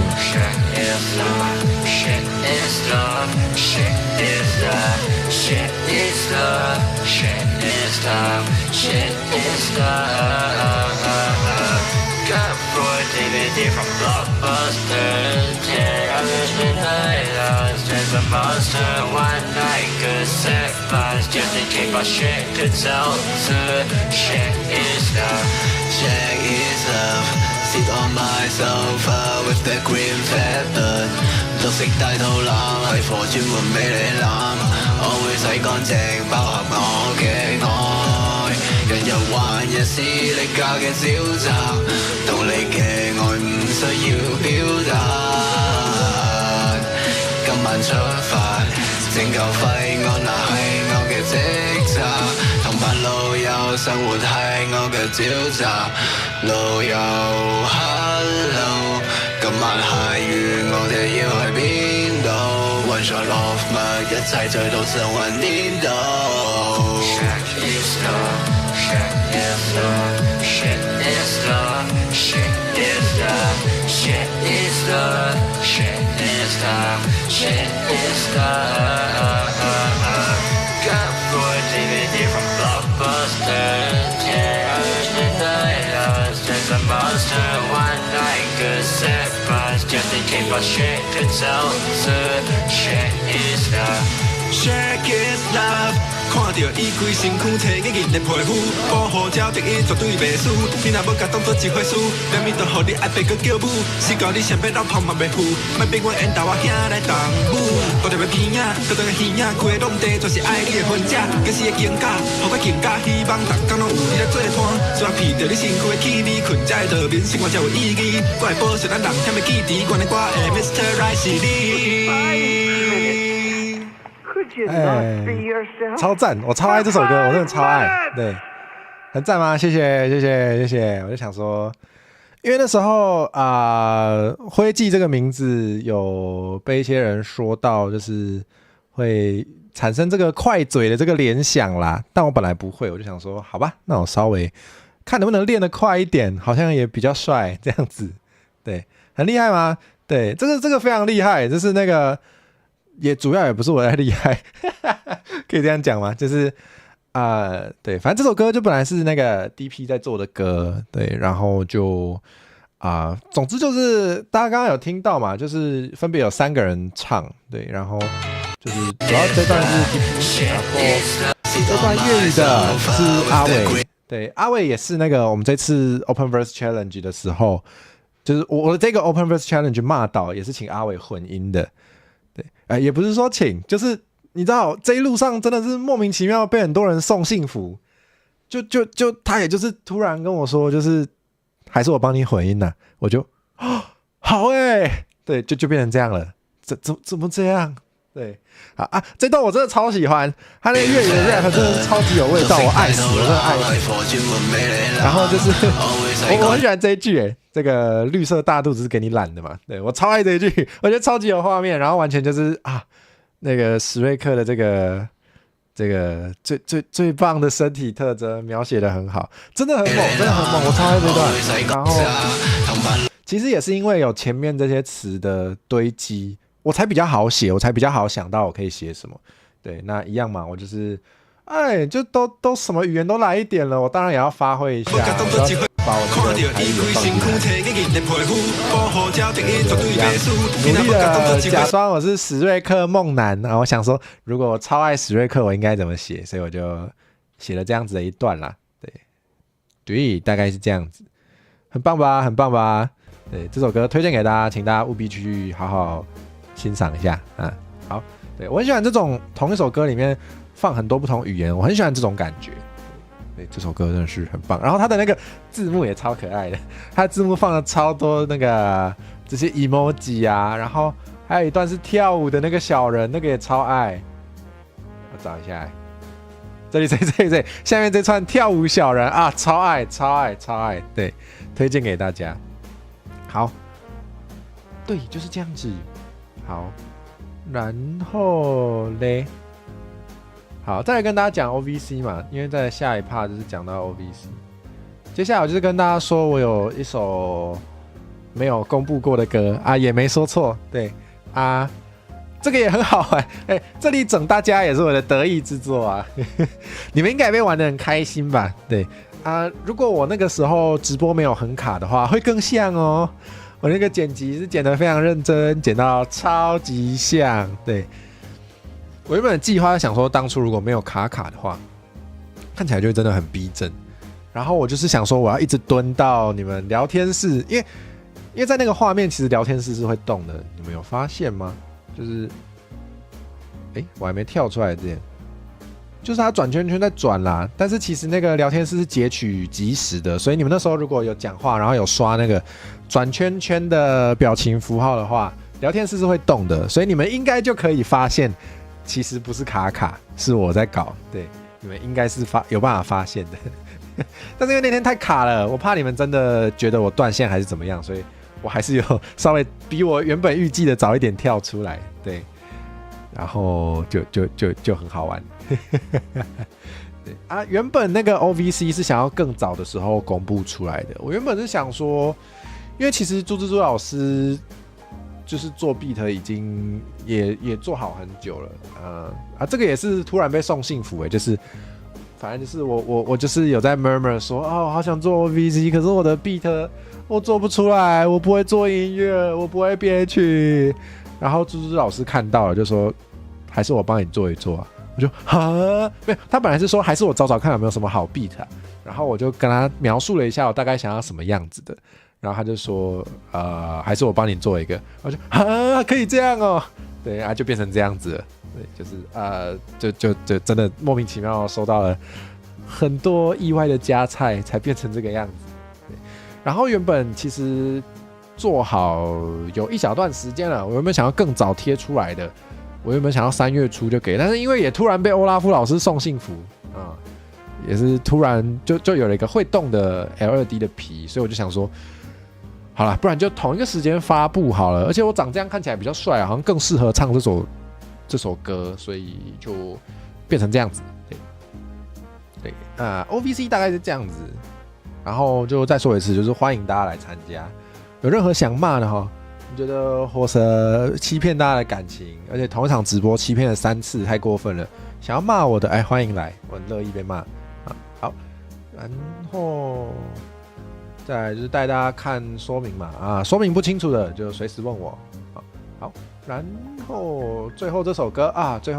From blockbusters, terrorism highlights. There's a monster, one night, good set vibes. Just to keep our shit good seltzer. Shit is love, shit is love. Sit on my sofa with the green feather. 綠色大肚腩係貨專門俾你攬，我會洗乾淨包含我嘅愛。人又還人是你假嘅沼澤，道理嘅愛唔需要表達。今晚出發，拯救廢案那係我嘅職責，同班老友生活係我嘅沼澤。老友 hello， 今晚係雨，我哋要去邊度 ？One shot of 乜一齊醉到神魂顛倒。Shit is love, shit is love, shit is love, shit is love, shit is love, shit is love, shit is love. Got 4 DVD from Blockbuster, terrorism highlights. There's a monster, one night, good set vibes. Just to keep our shit good seltzer. Shit is love, shit is love. 看到伊规身躯摕硬硬的皮肤，保护照第一绝对袂输。你若要甲当作一回事，连面都予你爱白搁叫母。是教你想要老胖嘛袂负，莫变我缘投我兄来当舞。搁着要片仔，搁着个耳仔，规个拢地全是爱你的分者。假使会更加，予我更加希望逐工拢有你来做伴。抓骗着你身躯的气味，困才会着眠，生活才有意义。我会保守咱人险的记忆，原来我的 Mr. Right 是你。超赞！我超爱这首歌，我真的超爱，对，很赞吗？谢谢。我就想说，因为那时候灰记这个名字有被一些人说到，就是会产生这个快嘴的这个联想啦。但我本来不会，我就想说，好吧，那我稍微看能不能练得快一点，好像也比较帅这样子。对，很厉害吗？对，这个非常厉害，就是那个。也主要也不是我在厉害，可以这样讲吗？就是对，反正这首歌就本来是那个 DP 在做的歌，对，然后就总之就是大家刚刚有听到嘛，就是分别有3个人唱，对，然后就是主要这段是 DP， 然后这段粤语的是阿伟，对，阿伟也是那个我们这次 Open Verse Challenge 的时候，就是我的这个 Open Verse Challenge 骂倒也是请阿伟混音的，对，也不是说请，就是你知道这一路上真的是莫名其妙被很多人送幸福，就他也就是突然跟我说，就是还是我帮你混音啊，我就好对，就变成这样了，怎么这样？对，这段我真的超喜欢，他那个粤语的 rap 真的是超级有味道，我爱死，我真的爱死。然后就是我很喜欢这一句，这个绿色大肚子是给你懒的嘛，对我超爱这一句，我觉得超级有画面，然后完全就是那个史瑞克的这个最棒的身体特征描写的很好，真的很猛，真的很猛，我超爱这段。然后其实也是因为有前面这些词的堆积，我才比较好写，我才比较好想到我可以写什么。对，那一样嘛，我就是就都什么语言都来一点了，我当然也要发挥一下，把我这个台语也放进来。努力的假装我是史瑞克梦男，然后我想说，如果我超爱史瑞克，我应该怎么写？所以我就写了这样子的一段啦。对，大概是这样子，很棒吧，很棒吧？对，这首歌推荐给大家，请大家务必去好好欣赏一下啊。好，对我很喜欢这种同一首歌里面放很多不同语言，我很喜欢这种感觉。对，这首歌真的是很棒。然后它的那个字幕也超可爱的，它的字幕放了超多那个这些 emoji 啊，然后还有一段是跳舞的那个小人，那个也超爱。我找一下，这里，下面这串跳舞小人啊，超爱，对，推荐给大家。好，对，就是这样子。好，然后嘞，好，再来跟大家讲 OVC 嘛，因为在下一 part 就是讲到 OVC。接下来我就是跟大家说，我有一首没有公布过的歌也没说错，对这个也很好这里整大家也是我的得意之作啊，你们应该被玩得很开心吧？对如果我那个时候直播没有很卡的话，会更像哦。我那个剪辑是剪得非常认真，剪到超级像。对，我原本的计划想说，当初如果没有卡的话，看起来就真的很逼真。然后我就是想说，我要一直蹲到你们聊天室，因为在那个画面，其实聊天室是会动的，你们有发现吗？就是，我还没跳出来之前，就是它转圈圈在转啦。但是其实那个聊天室是截取即时的，所以你们那时候如果有讲话，然后有刷那个转圈圈的表情符号的话，聊天室是会动的，所以你们应该就可以发现，其实不是卡，是我在搞。对，你们应该是有办法发现的。但是因为那天太卡了，我怕你们真的觉得我断线还是怎么样，所以我还是有稍微比我原本预计的早一点跳出来，对，然后就很好玩。对原本那个 OVC 是想要更早的时候公布出来的，我原本是想说，因为其实朱老师就是做 beat 已经也做好很久了，这个也是突然被送幸福就是反正就是我就是有在 murmur 说我好想做 OVC， 可是我的 beat 我做不出来，我不会做音乐，我不会编曲。然后朱老师看到了，就说还是我帮你做一做我就没有，他本来是说还是我找找看有没有什么好 beat 然后我就跟他描述了一下我大概想要什么样子的，然后他就说还是我帮你做一个，我就可以这样哦，对就变成这样子了，对，就是就真的莫名其妙收到了很多意外的加菜，才变成这个样子。然后原本其实做好有一小段时间了，我原本想要更早贴出来的，我原本想要3月初就给，但是因为也突然被欧拉夫老师送幸福也是突然就有了一个会动的 L2D 的皮，所以我就想说，好了，不然就同一个时间发布好了，而且我长这样看起来比较帅，好像更适合唱这首歌，所以就变成这样子。对，OVC 大概是这样子。然后就再说一次，就是欢迎大家来参加。有任何想骂的你觉得火蛇欺骗大家的感情，而且同一场直播欺骗了3次，太过分了，想要骂我的，哎，欢迎来，我很乐意被骂啊。好，然后再来就是带大家看说明嘛，啊，说明不清楚的就随时问我。好，然后最后这首歌啊，最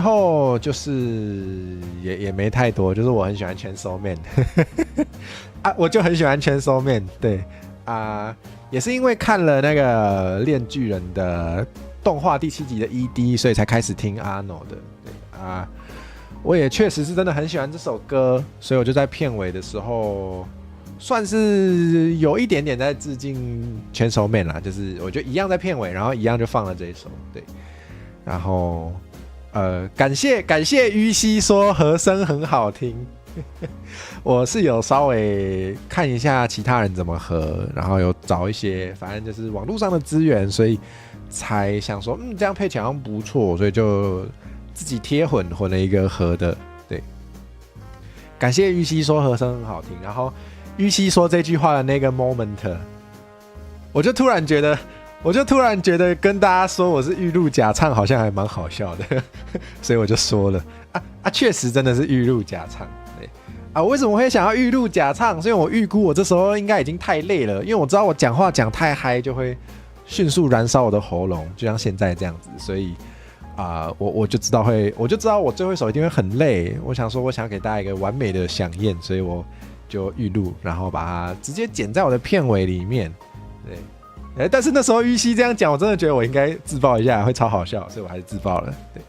后就是也没太多，就是我很喜欢 Chainsaw Man 啊，我就很喜欢 Chainsaw Man， 对啊，也是因为看了那个炼巨人的动画第7集的 ED， 所以才开始听 Arno 的，对啊，我也确实是真的很喜欢这首歌，所以我就在片尾的时候算是有一点点在致敬 Chainsaw Man 啦，就是我就一样在片尾，然后一样就放了这一首，对，然后感谢於西说和声很好听，我是有稍微看一下其他人怎么和，然后有找一些反正就是网络上的资源，所以才想说这样配起来好像不错，所以就自己贴混了一个和的，对，感谢於西说和声很好听，然后於西说这句话的那个 moment， 我就突然觉得跟大家说我是预录假唱好像还蛮好笑的，所以我就说了确实真的是预录假唱，对啊，为什么会想要预录假唱？所以我预估我这时候应该已经太累了，因为我知道我讲话讲太嗨就会迅速燃烧我的喉咙，就像现在这样子，所以我就知道我最后一首一定会很累。我想说，我想要给大家一个完美的响宴，所以我就预录，然后把它直接剪在我的片尾里面。对，但是那时候於西这样讲，我真的觉得我应该自爆一下，会超好笑，所以我还是自爆了。对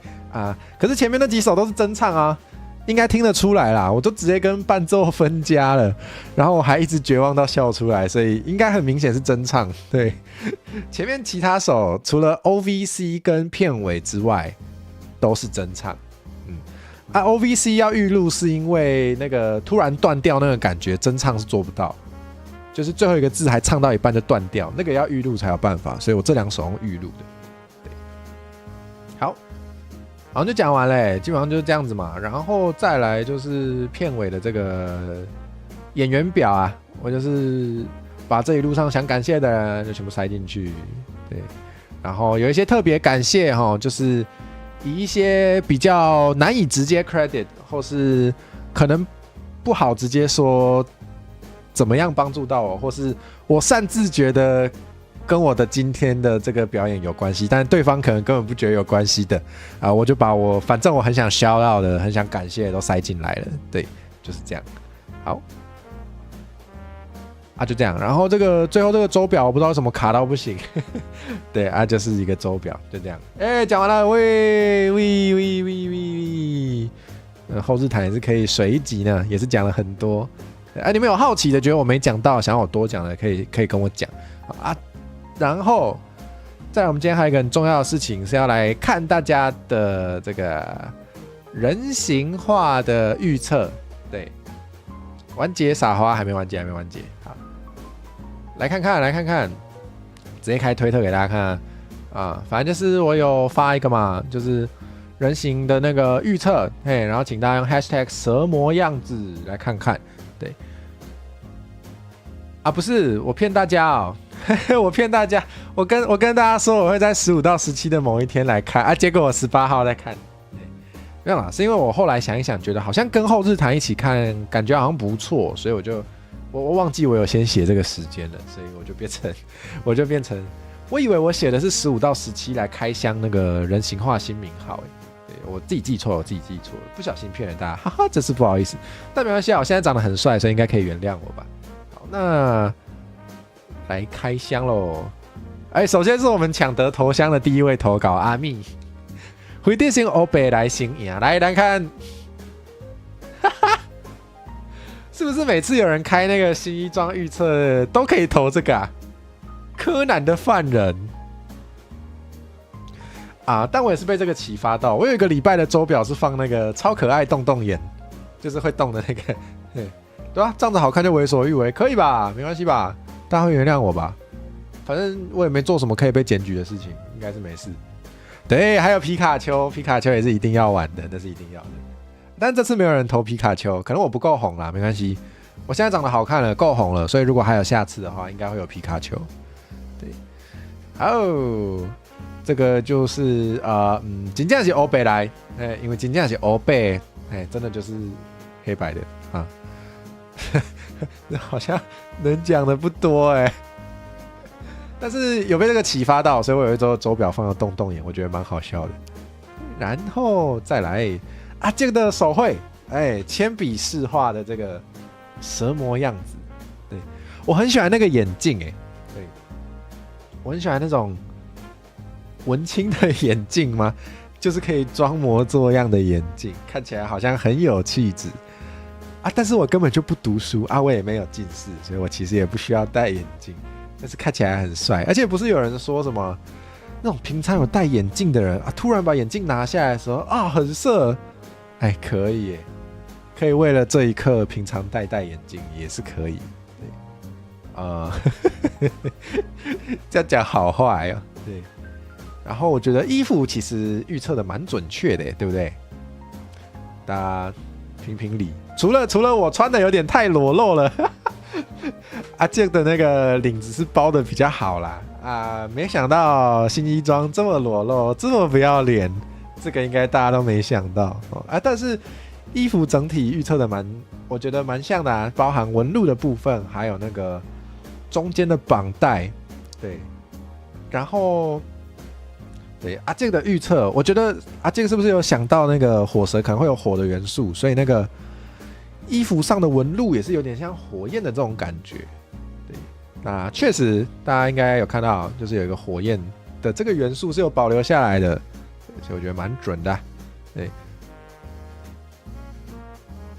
可是前面那几首都是真唱啊，应该听得出来啦，我都直接跟伴奏分家了，然后我还一直绝望到笑出来，所以应该很明显是真唱。对，前面其他首除了 OVC 跟片尾之外，都是真唱。OVC 要预录是因为那个突然断掉那个感觉，真唱是做不到，就是最后一个字还唱到一半就断掉，那个要预录才有办法，所以我这2首用预录的。对，好像就讲完了，基本上就是这样子嘛。然后再来就是片尾的这个演员表啊，我就是把这一路上想感谢的人就全部塞进去。对，然后有一些特别感谢就是以一些比较难以直接 credit， 或是可能不好直接说怎么样帮助到我，或是我擅自觉得跟我的今天的这个表演有关系，但对方可能根本不觉得有关系的我就把反正我很想 shout out 的、很想感谢的都塞进来了。对，就是这样。好就这样。然后最后这个周表我不知道为什么卡到不行，对就是一个周表，就这样。讲完了，喂，后日谈也是可以水一集呢，也是讲了很多。你们有好奇的，觉得我没讲到，想要我多讲的，可以跟我讲然后，再来我们今天还有一个很重要的事情，是要来看大家的这个人形化的预测。对，完结撒花还没完结。好，来看看，直接开推特给大家看反正就是我有发一个嘛，就是人形的那个预测，然后请大家用 hashtag 蛇模样子来看看。对，不是我骗大家我骗大家，我跟大家说我会在15到17的某一天来看结果我18号在看。没有啦，是因为我后来想一想，觉得好像跟后日谈一起看，感觉好像不错，所以我忘记我有先写这个时间了，所以我就变成我以为我写的是15到17来开箱那个人形化新名号，对，我自己记错了，不小心骗了大家，哈哈，真是不好意思。但没关系我现在长得很帅，所以应该可以原谅我吧。好，那来开箱喽！首先是我们抢得头香的第一位投稿阿密，回电星欧北来行赢，来看，是不是每次有人开那个新衣装预测都可以投这个柯南的犯人但我也是被这个启发到，我有一个礼拜的周表是放那个超可爱动眼，就是会动的那个，对吧？这样子好看就为所欲为，可以吧？没关系吧？大家会原谅我吧？反正我也没做什么可以被检举的事情，应该是没事。对，还有皮卡丘也是一定要玩的，那是一定要的。但这次没有人投皮卡丘，可能我不够红啦，没关系。我现在长得好看了，够红了，所以如果还有下次的话，应该会有皮卡丘。对，好，这个就是真正是欧白来，因为真正是欧白，真的就是黑白的啊。好像能讲的不多但是有被这个启发到，所以我有一周手表放了洞洞眼，我觉得蛮好笑的。然后再来这个的手绘，铅笔式画的这个蛇模样子，对我很喜欢那个眼镜，对我很喜欢那种文青的眼镜吗？就是可以装模作样的眼镜，看起来好像很有气质但是我根本就不读书我也没有近视，所以我其实也不需要戴眼镜，但是看起来很帅。而且不是有人说什么那种平常有戴眼镜的人突然把眼镜拿下来的时候很色，可以耶，可以为了这一刻平常戴眼镜也是可以，这样讲好坏对。然后我觉得衣服其实预测的蛮准确的耶，对不对？大家评评理。除了我穿的有点太裸露了这个的那个领子是包的比较好啦没想到新衣装这么裸露，这么不要脸，这个应该大家都没想到但是衣服整体预测的我觉得蛮像的包含纹路的部分，还有那个中间的绑带，对，然后对这个的预测，我觉得这个是不是有想到那个火蛇可能会有火的元素，所以那个衣服上的纹路也是有点像火焰的这种感觉，对，那确实大家应该有看到，就是有一个火焰的这个元素是有保留下来的，所以我觉得蛮准的，对。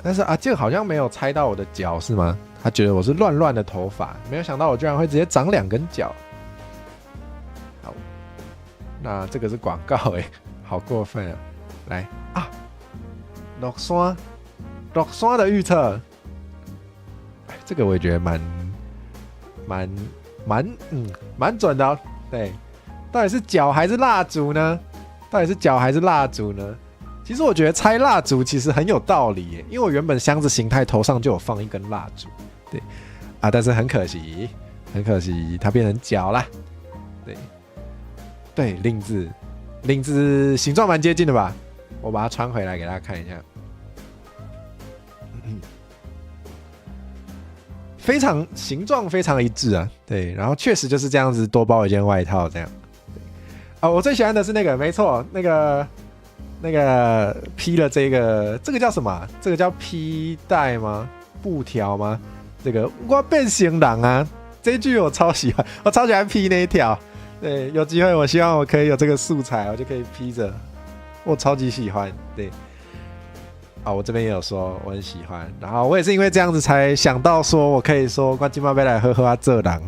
但是这个好像没有猜到我的脚是吗？他觉得我是乱乱的头发，没有想到我居然会直接长2根脚。好，那这个是广告好过分来落山的预测，这个我也觉得蛮准的对，到底是脚还是蜡烛呢？其实我觉得拆蜡烛其实很有道理耶，因为我原本箱子形态头上就有放一根蜡烛，对但是很可惜它变成脚啦，对，领子形状蛮接近的吧？我把它穿回来给大家看一下。形状非常一致对，然后确实就是这样子，多包一件外套这样。我最喜欢的是那个，没错，那个披了这个叫什么？这个叫披带吗？布条吗？这个我变形人这一句我超喜欢，我超喜欢披那一条。对，有机会我希望我可以有这个素材，我就可以披着，我超级喜欢。对。我这边也有说我很喜欢，然后我也是因为这样子才想到说我可以说我今晚要来喝这人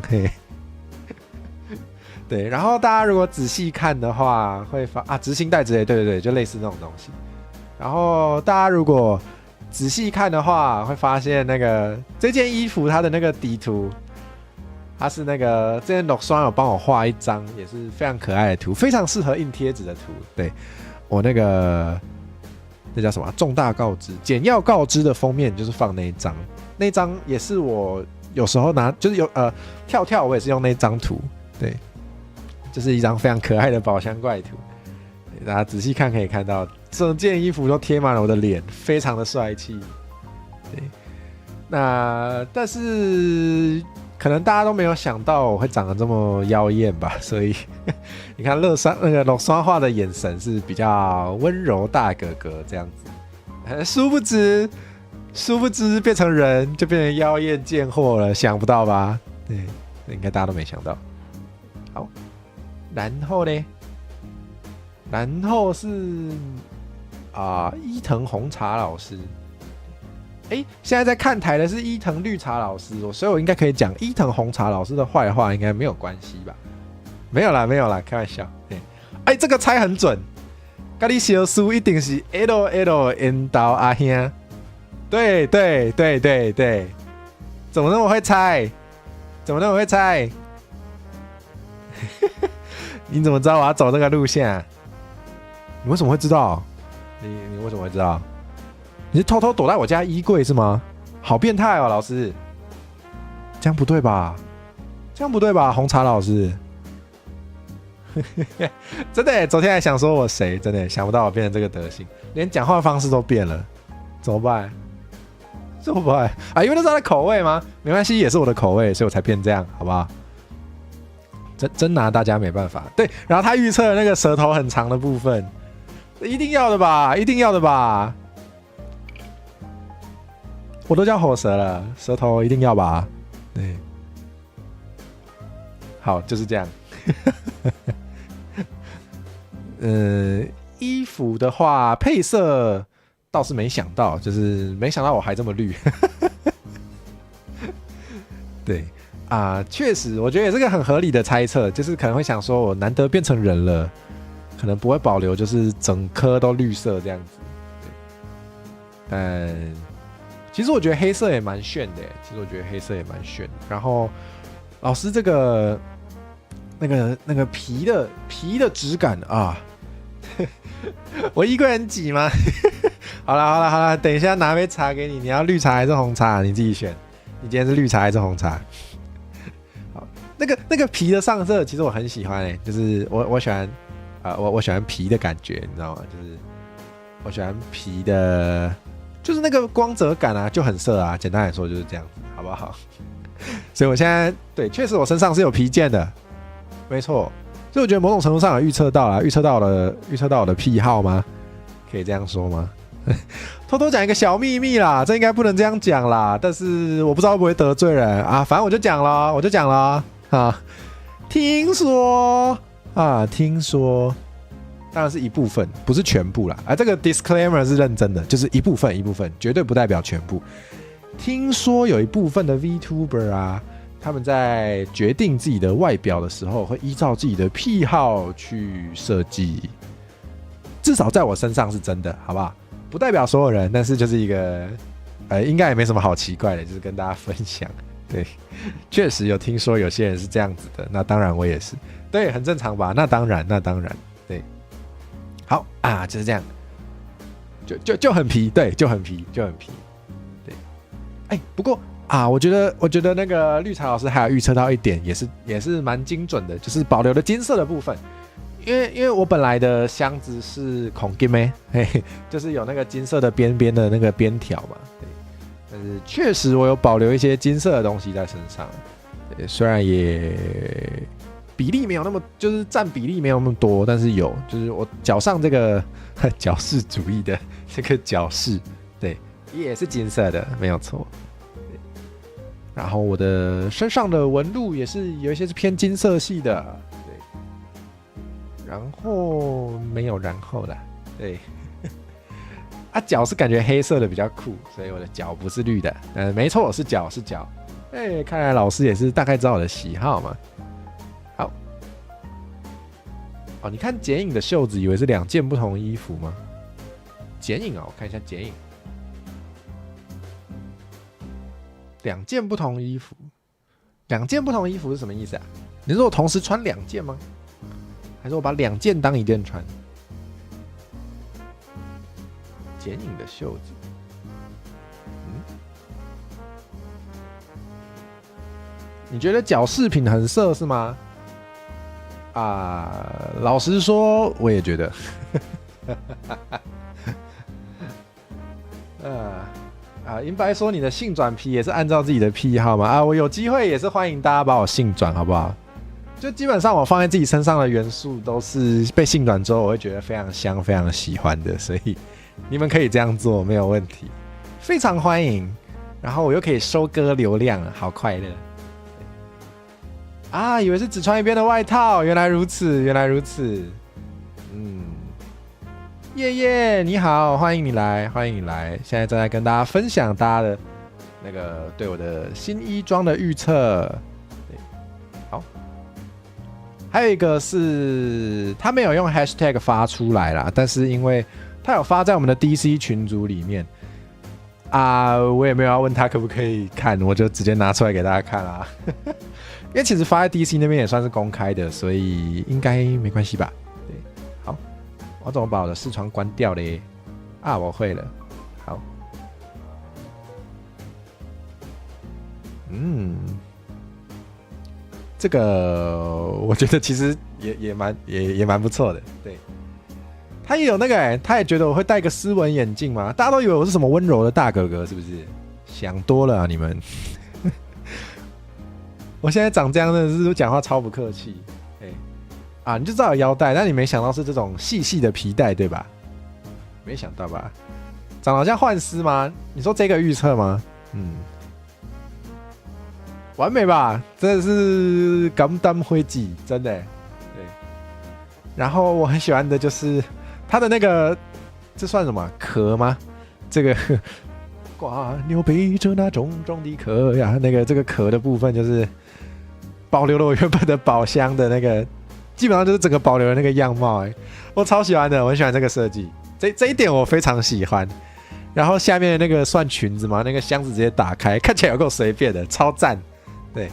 对，然后大家如果仔细看的话会发执行带之类，对，就类似那种东西。然后大家如果仔细看的话会发现那个这件衣服它的那个底图，它是那个这件落霜有帮我画一张也是非常可爱的图，非常适合印贴纸的图。对，我那个那叫什么重大告知简要告知的封面就是放那一张也是我有时候拿，就是有跳我也是用那张图，对，就是一张非常可爱的宝箱怪图，大家仔细看可以看到整件衣服都贴满了我的脸，非常的帅气。对，那但是可能大家都没有想到我会长得这么妖艳吧，所以你看那个落山画的眼神是比较温柔大哥哥这样子，殊不知变成人就变成妖艳贱货了，想不到吧？对，应该大家都没想到。好，然后呢？然后是伊藤红茶老师。现在在看台的是伊藤绿茶老师，所以我应该可以讲伊藤红茶老师的坏话，应该没有关系吧？没有啦，开玩笑。这个猜很准，跟你小叔一定是 LL 引导阿兄。对，怎么那么会猜？你怎么知道我要走这个路线你为什么会知道？你为什么会知道？你是偷偷躲在我家衣柜是吗？好变态哦，老师，这样不对吧？红茶老师，真的耶，昨天还想说我谁，真的耶想不到我变成这个德行，连讲话方式都变了，怎么办？怎么办啊？因为那是他的口味吗？没关系，也是我的口味，所以我才变这样，好不好？真拿大家没办法。对，然后他预测的那个舌头很长的部分，一定要的吧？一定要的吧？我都叫火舌了，舌头一定要吧？对，好，就是这样。衣服的话，配色倒是没想到，就是没想到我还这么绿。对啊，确实，我觉得也是个很合理的猜测，就是可能会想说，我难得变成人了，可能不会保留，就是整颗都绿色这样子。但其实我觉得黑色也蛮炫的，然后老师这个那个皮的质感啊，我衣柜很挤吗？好了，等一下拿杯茶给你，你要绿茶还是红茶？你自己选。你今天是绿茶还是红茶？好，那个皮的上色，其实我很喜欢就是我喜欢我喜欢皮的感觉，你知道吗？就是我喜欢皮的，就是那个光泽感啊，就很色啊。简单来说就是这样子，好不好？所以我现在对，确实我身上是有皮件的，没错。所以我觉得某种程度上有预测到我的癖好吗？可以这样说吗？偷偷讲一个小秘密啦，这应该不能这样讲啦，但是我不知道会不会得罪人啊，反正我就讲了啊。听说，当然是一部分，不是全部啦。这个 disclaimer 是认真的，就是一部分，绝对不代表全部。听说有一部分的 VTuber 啊，他们在决定自己的外表的时候，会依照自己的癖好去设计。至少在我身上是真的，好不好？不代表所有人，但是就是一个，应该也没什么好奇怪的，就是跟大家分享。对，确实有听说有些人是这样子的，那当然我也是，对，很正常吧？那当然，对。好啊，就是这样，就很皮，对，就很皮，对。不过啊，我觉得那个绿茶老师还有预测到一点，也是蛮精准的，就是保留了金色的部分。因为我本来的箱子是孔金咩，就是有那个金色的边边的那个边条嘛，对。但是确实我有保留一些金色的东西在身上，对，虽然也比例没有那么，就是占比例没有那么多，但是有，就是我脚上这个矫饰主义的这个角饰，对，也是金色的，没有错。然后我的身上的纹路也是有一些是偏金色系的。然后没有然后啦，对，脚是感觉黑色的比较酷，所以我的脚不是绿的，没错，是脚，看来老师也是大概知道我的喜好嘛。好，你看剪影的袖子，以为是2件不同衣服吗？剪影我看一下剪影，2件不同衣服是什么意思啊？你说我同时穿2件吗？还是我把2件当1件穿？剪影的袖子，你觉得角饰品很色是吗？老实说，我也觉得。银白说你的性转皮也是按照自己的癖好吗？我有机会也是欢迎大家把我性转，好不好？就基本上我放在自己身上的元素都是被性转之后，我会觉得非常香、非常喜欢的，所以你们可以这样做，没有问题，非常欢迎。然后我又可以收割流量，好快乐以为是只穿一边的外套，原来如此。叶你好，欢迎你来。现在正在跟大家分享大家的那个对我的新衣装的预测。好。还有一个是他没有用 hashtag 发出来啦，但是因为他有发在我们的 DC 群组里面我也没有要问他可不可以看，我就直接拿出来给大家看啦。因为其实发在 DC 那边也算是公开的，所以应该没关系吧？对，好，我怎么把我的视窗关掉嘞？我会了，好，这个我觉得其实也蛮不错的。对，他也有那个他也觉得我会戴个斯文眼镜嘛，大家都以为我是什么温柔的大哥哥，是不是？想多了啊你们。我现在长这样真的是讲话超不客气。你就知道有腰带，但你没想到是这种细细的皮带，对吧？没想到吧？长得好像幻思吗？你说这个预测吗？完美吧？真的是甘当灰记，真的。对。然后我很喜欢的就是它的那个，这算什么壳吗？这个挂牛背着那重重的壳呀，这个壳的部分就是保留了我原本的宝箱的那个。基本上就是整个保留的那个样貌，我超喜欢的，我很喜欢这个设计，这一点我非常喜欢。然后下面的那个算裙子嘛，那个箱子直接打开，看起来有够随便的，超赞。对，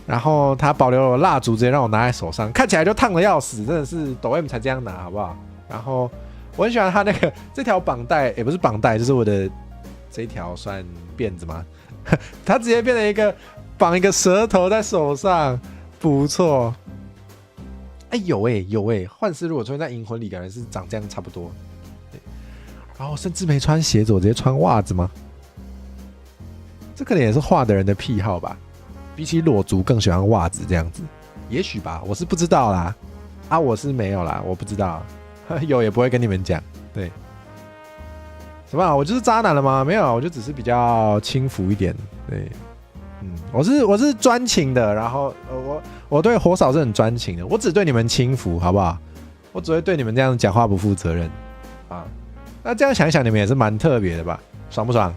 然后它保留了蜡烛，直接让我拿在手上，看起来就烫的要死，真的是抖 M 才这样拿，好不好？然后我很喜欢它那个这条绑带，也不是绑带，就是我的这一条算辫子吗？它直接变成一个绑一个舌头在手上，不错。有幻视如果出现在银魂里，感觉是长这样差不多。然后甚至没穿鞋子，我直接穿袜子吗？这可能也是画的人的癖好吧。比起裸足更喜欢袜子这样子，也许吧，我是不知道啦。我是没有啦，我不知道，有也不会跟你们讲。对，什么我就是渣男了吗？没有，我就只是比较轻浮一点。对。我是专情的，然后我对火嫂是很专情的，我只对你们轻浮，好不好？我只会对你们这样讲话不负责任啊。那这样想一想，你们也是蛮特别的吧？爽不爽？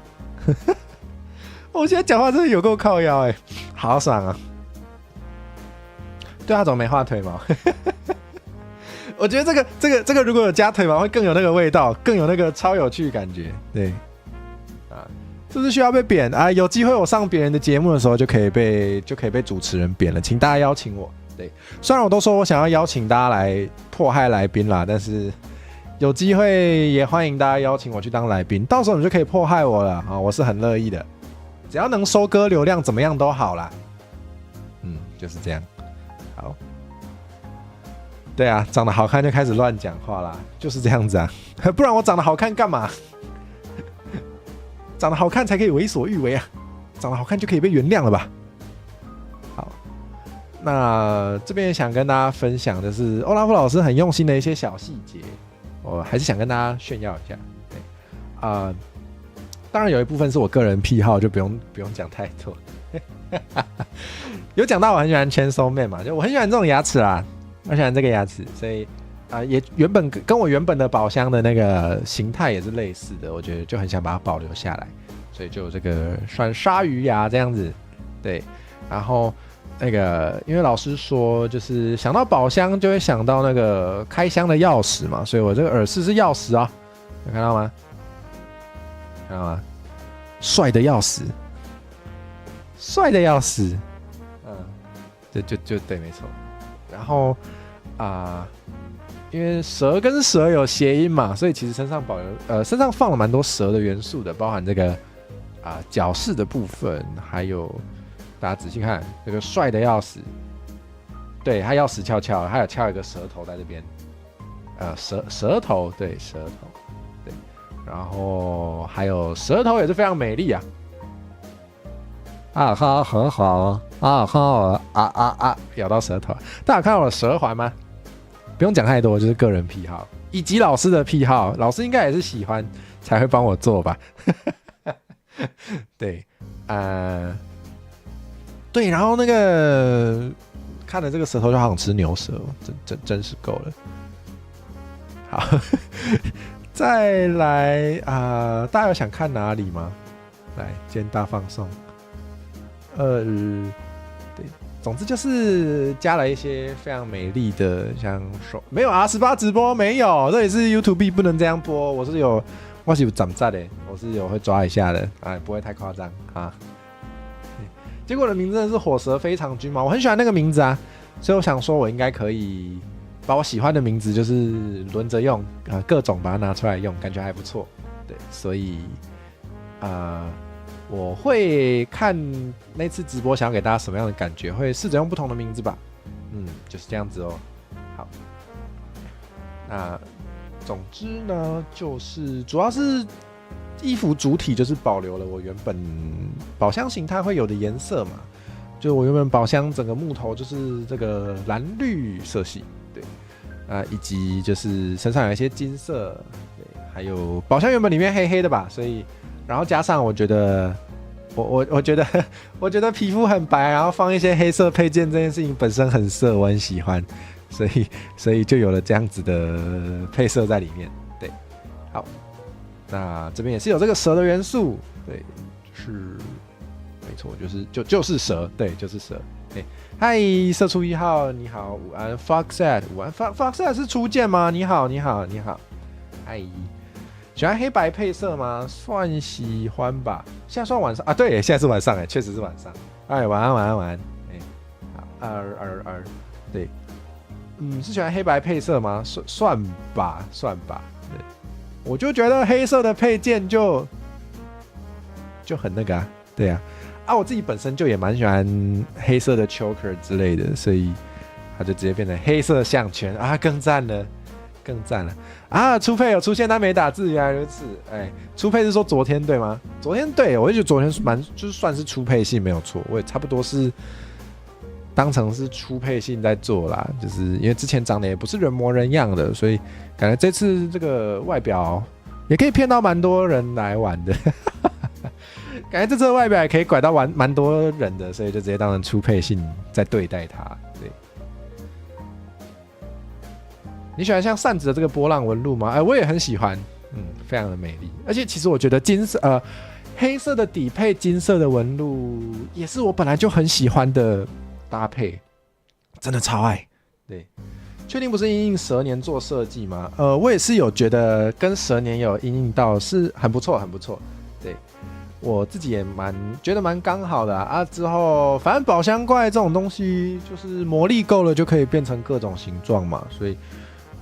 我现在讲话真的有够靠腰好爽啊！对啊，怎么没画腿毛？我觉得这个如果有加腿毛，会更有那个味道，更有那个超有趣的感觉。对。是不是需要被扁有机会我上别人的节目的时候就可以被主持人扁了，请大家邀请我。对，虽然我都说我想要邀请大家来迫害来宾啦，但是有机会也欢迎大家邀请我去当来宾，到时候你就可以迫害我了我是很乐意的，只要能收割流量，怎么样都好啦。就是这样。好，对啊，长得好看就开始乱讲话啦，就是这样子啊，不然我长得好看干嘛？长得好看才可以为所欲为啊！长得好看就可以被原谅了吧？好，那这边也想跟大家分享的是欧拉夫老师很用心的一些小细节，我还是想跟大家炫耀一下。对，当然有一部分是我个人癖好，就不用讲太多。有讲到我很喜欢Chainsaw Man嘛，就我很喜欢这种牙齿啦，我喜欢这个牙齿，所以也原本跟我原本的宝箱的那个形态也是类似的，我觉得就很想把它保留下来，所以就有这个算鲨鱼牙这样子。对，然后那个因为老师说就是想到宝箱就会想到那个开箱的钥匙嘛，所以我这个耳饰是钥匙啊，有看到吗？看到吗？帅的钥匙，帅的钥匙，就对，没错。然后因为蛇跟蛇有谐音嘛，所以其实身上身上放了蛮多蛇的元素的，包含这个角饰的部分，还有大家仔细看这个帅的钥匙，对，它钥匙翘翘，它有翘一个舌头在这边，舌头，对，舌头，对，然后还有舌头也是非常美丽啊，哈很好咬到舌头，大家看到我的舌环吗？不用讲太多，就是个人癖好，以及老师的癖好，老师应该也是喜欢才会帮我做吧。对，对，然后那个看了这个舌头就好想吃牛舌，真是够了。好，再来大家有想看哪里吗？来，今天大放送。对，总之就是加了一些非常美丽的，像没有R18直播没有，这里是 YouTube 不能这样播，我是有掌赞的，我是有会抓一下的，不会太夸张啊。结果我的名字真的是火蛇非常君嘛，我很喜欢那个名字啊，所以我想说我应该可以把我喜欢的名字就是轮着用各种把它拿出来用，感觉还不错。对，所以我会看那次直播想要给大家什么样的感觉，会试着用不同的名字吧。就是这样子哦。好，那总之呢，就是主要是衣服主体就是保留了我原本宝箱形态会有的颜色嘛，就我原本宝箱整个木头就是这个蓝绿色系，对，以及就是身上有一些金色，对，还有宝箱原本里面黑黑的吧，所以然后加上我觉得。我觉得皮肤很白，然后放一些黑色配件这件事情本身很色，我很喜欢，所以就有了这样子的配色在里面。对，好，那这边也是有这个蛇的元素，对，是没错，就是蛇，对，就是蛇。对，嗨，社畜1号，你好，午安 ，Foxat， 午安 ，Foxat 是初见吗？你好，嗨。喜欢黑白配色吗？算喜欢吧。现在算晚上啊？对，现在是晚上哎，确实是晚上。哎，晚安。哎，好，对，是喜欢黑白配色吗？算吧。对，我就觉得黑色的配件就很那个啊，对啊。我自己本身就也蛮喜欢黑色的 choker 之类的，所以它就直接变成黑色项圈啊，更赞了。初配有出现，但没打字，原来如此。哎，初配是说昨天对吗？昨天对，我就觉得昨天就是算是初配性没有错，我也差不多是当成是初配性在做啦，就是因为之前长得也不是人模人样的，所以感觉这次这个外表也可以骗到蛮多人来玩的。感觉这次的外表也可以拐到蛮多人的，所以就直接当成初配性在对待它。对。你喜欢像扇子的这个波浪纹路吗？我也很喜欢，非常的美丽。而且其实我觉得黑色的底配金色的纹路，也是我本来就很喜欢的搭配，真的超爱。对，确定不是因应蛇年做设计吗？我也是有觉得跟蛇年有因应到，是很不错。对，我自己也觉得蛮刚好的啊。之后反正宝箱怪这种东西，就是魔力够了就可以变成各种形状嘛，所以。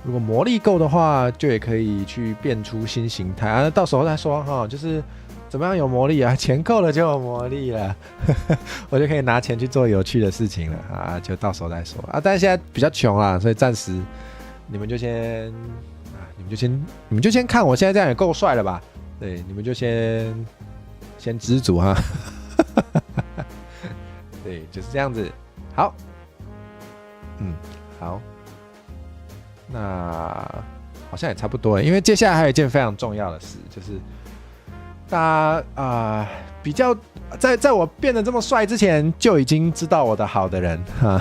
如果魔力够的话，就也可以去变出新形态啊。到时候再说哈，就是怎么样有魔力啊？钱够了就有魔力了，我就可以拿钱去做有趣的事情了啊。就到时候再说啊。但是现在比较穷啦，所以暂时你们就先看我现在这样也够帅了吧？对，你们就先知足哈。对，就是这样子。好，好。那好像也差不多，因为接下来还有一件非常重要的事，就是大家比较在我变得这么帅之前就已经知道我的好的人哈，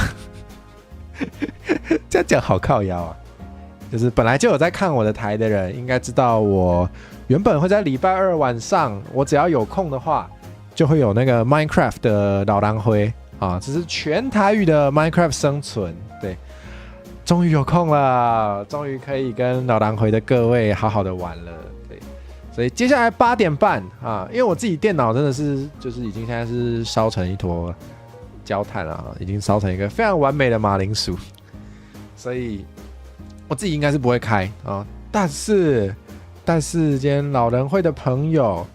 这样讲好靠腰啊。就是本来就有在看我的台的人，应该知道我原本会在礼拜2晚上，我只要有空的话，就会有那个 Minecraft 的老狼灰啊，这是全台语的 Minecraft 生存，对。终于有空了，终于可以跟老狼回的各位好好的玩了，对，所以接下来8点半啊，因为我自己电脑真的是就是已经现在是烧成一坨焦炭了，已经烧成一个非常完美的马铃薯，所以我自己应该是不会开啊，但是今天老人会的朋友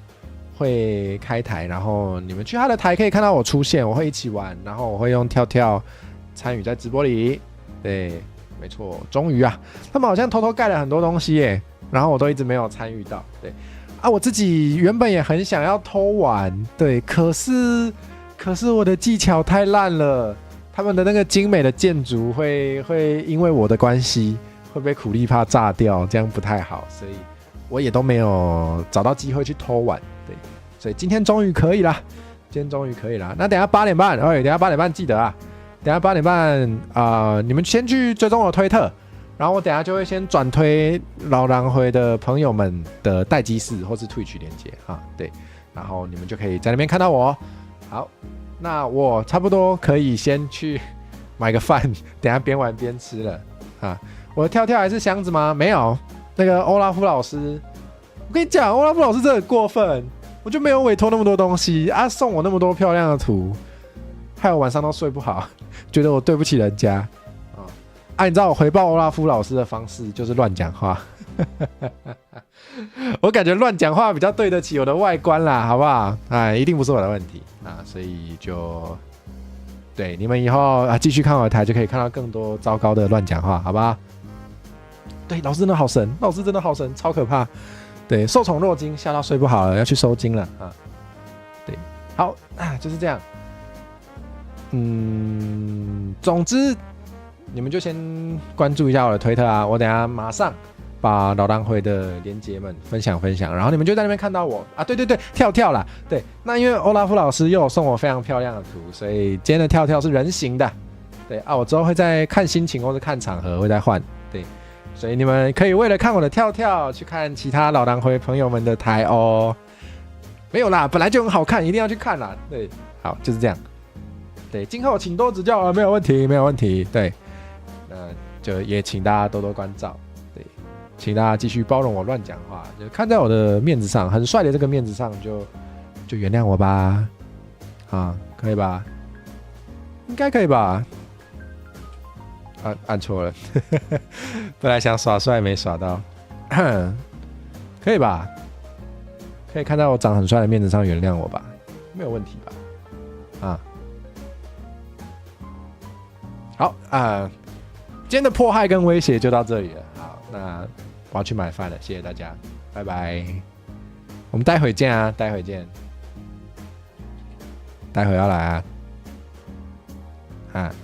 会开台，然后你们去他的台可以看到我出现，我会一起玩，然后我会用跳参与在直播里，对。没错，终于啊，他们好像偷偷盖了很多东西耶，然后我都一直没有参与到。对啊，我自己原本也很想要偷玩，对，可是我的技巧太烂了，他们的那个精美的建筑会因为我的关系会被苦力怕炸掉，这样不太好，所以我也都没有找到机会去偷玩。对，所以今天终于可以啦，那等一下8点半，等一下8点半记得啊。等一下8点半你们先去追踪我的推特，然后我等一下就会先转推老狼回的朋友们的待机室或是 Twitch 连结啊，对，然后你们就可以在那边看到我。好，那我差不多可以先去买个饭，等一下边玩边吃了啊。我的跳还是箱子吗？没有，那个欧拉夫老师，我跟你讲，欧拉夫老师真的很过分，我就没有委托那么多东西啊，送我那么多漂亮的图，害我晚上都睡不好。觉得我对不起人家你知道我回报欧拉夫老师的方式就是乱讲话，我感觉乱讲话比较对得起我的外观啦，好不好？一定不是我的问题所以就对，你们以后继续看我的台就可以看到更多糟糕的乱讲话，好吧？对，老师真的好神，老师真的好神，超可怕。对，受宠若惊，吓到睡不好了，要去收惊了啊。对，好就是这样。总之你们就先关注一下我的推特啊，我等一下马上把老当会的连结们分享，然后你们就在那边看到我啊，对，跳啦，对，那因为欧拉夫老师又有送我非常漂亮的图，所以今天的跳是人形的，对啊，我之后会再看心情或者看场合会再换，对，所以你们可以为了看我的跳去看其他老当会朋友们的台哦，没有啦，本来就很好看，一定要去看啦，对，好，就是这样，对，今后请多指教啊，没有问题，对，那就也请大家多多关照。请大家继续包容我乱讲话，就看在我的面子上，很帅的这个面子上就原谅我吧，啊，可以吧？应该可以吧？按错了，本来想耍帅没耍到，可以吧？可以看在我长很帅的面子上原谅我吧？没有问题吧？啊，好今天的迫害跟威胁就到这里了，好，那。我要去买饭了，谢谢大家，拜拜。我们待会见啊，待会要来啊，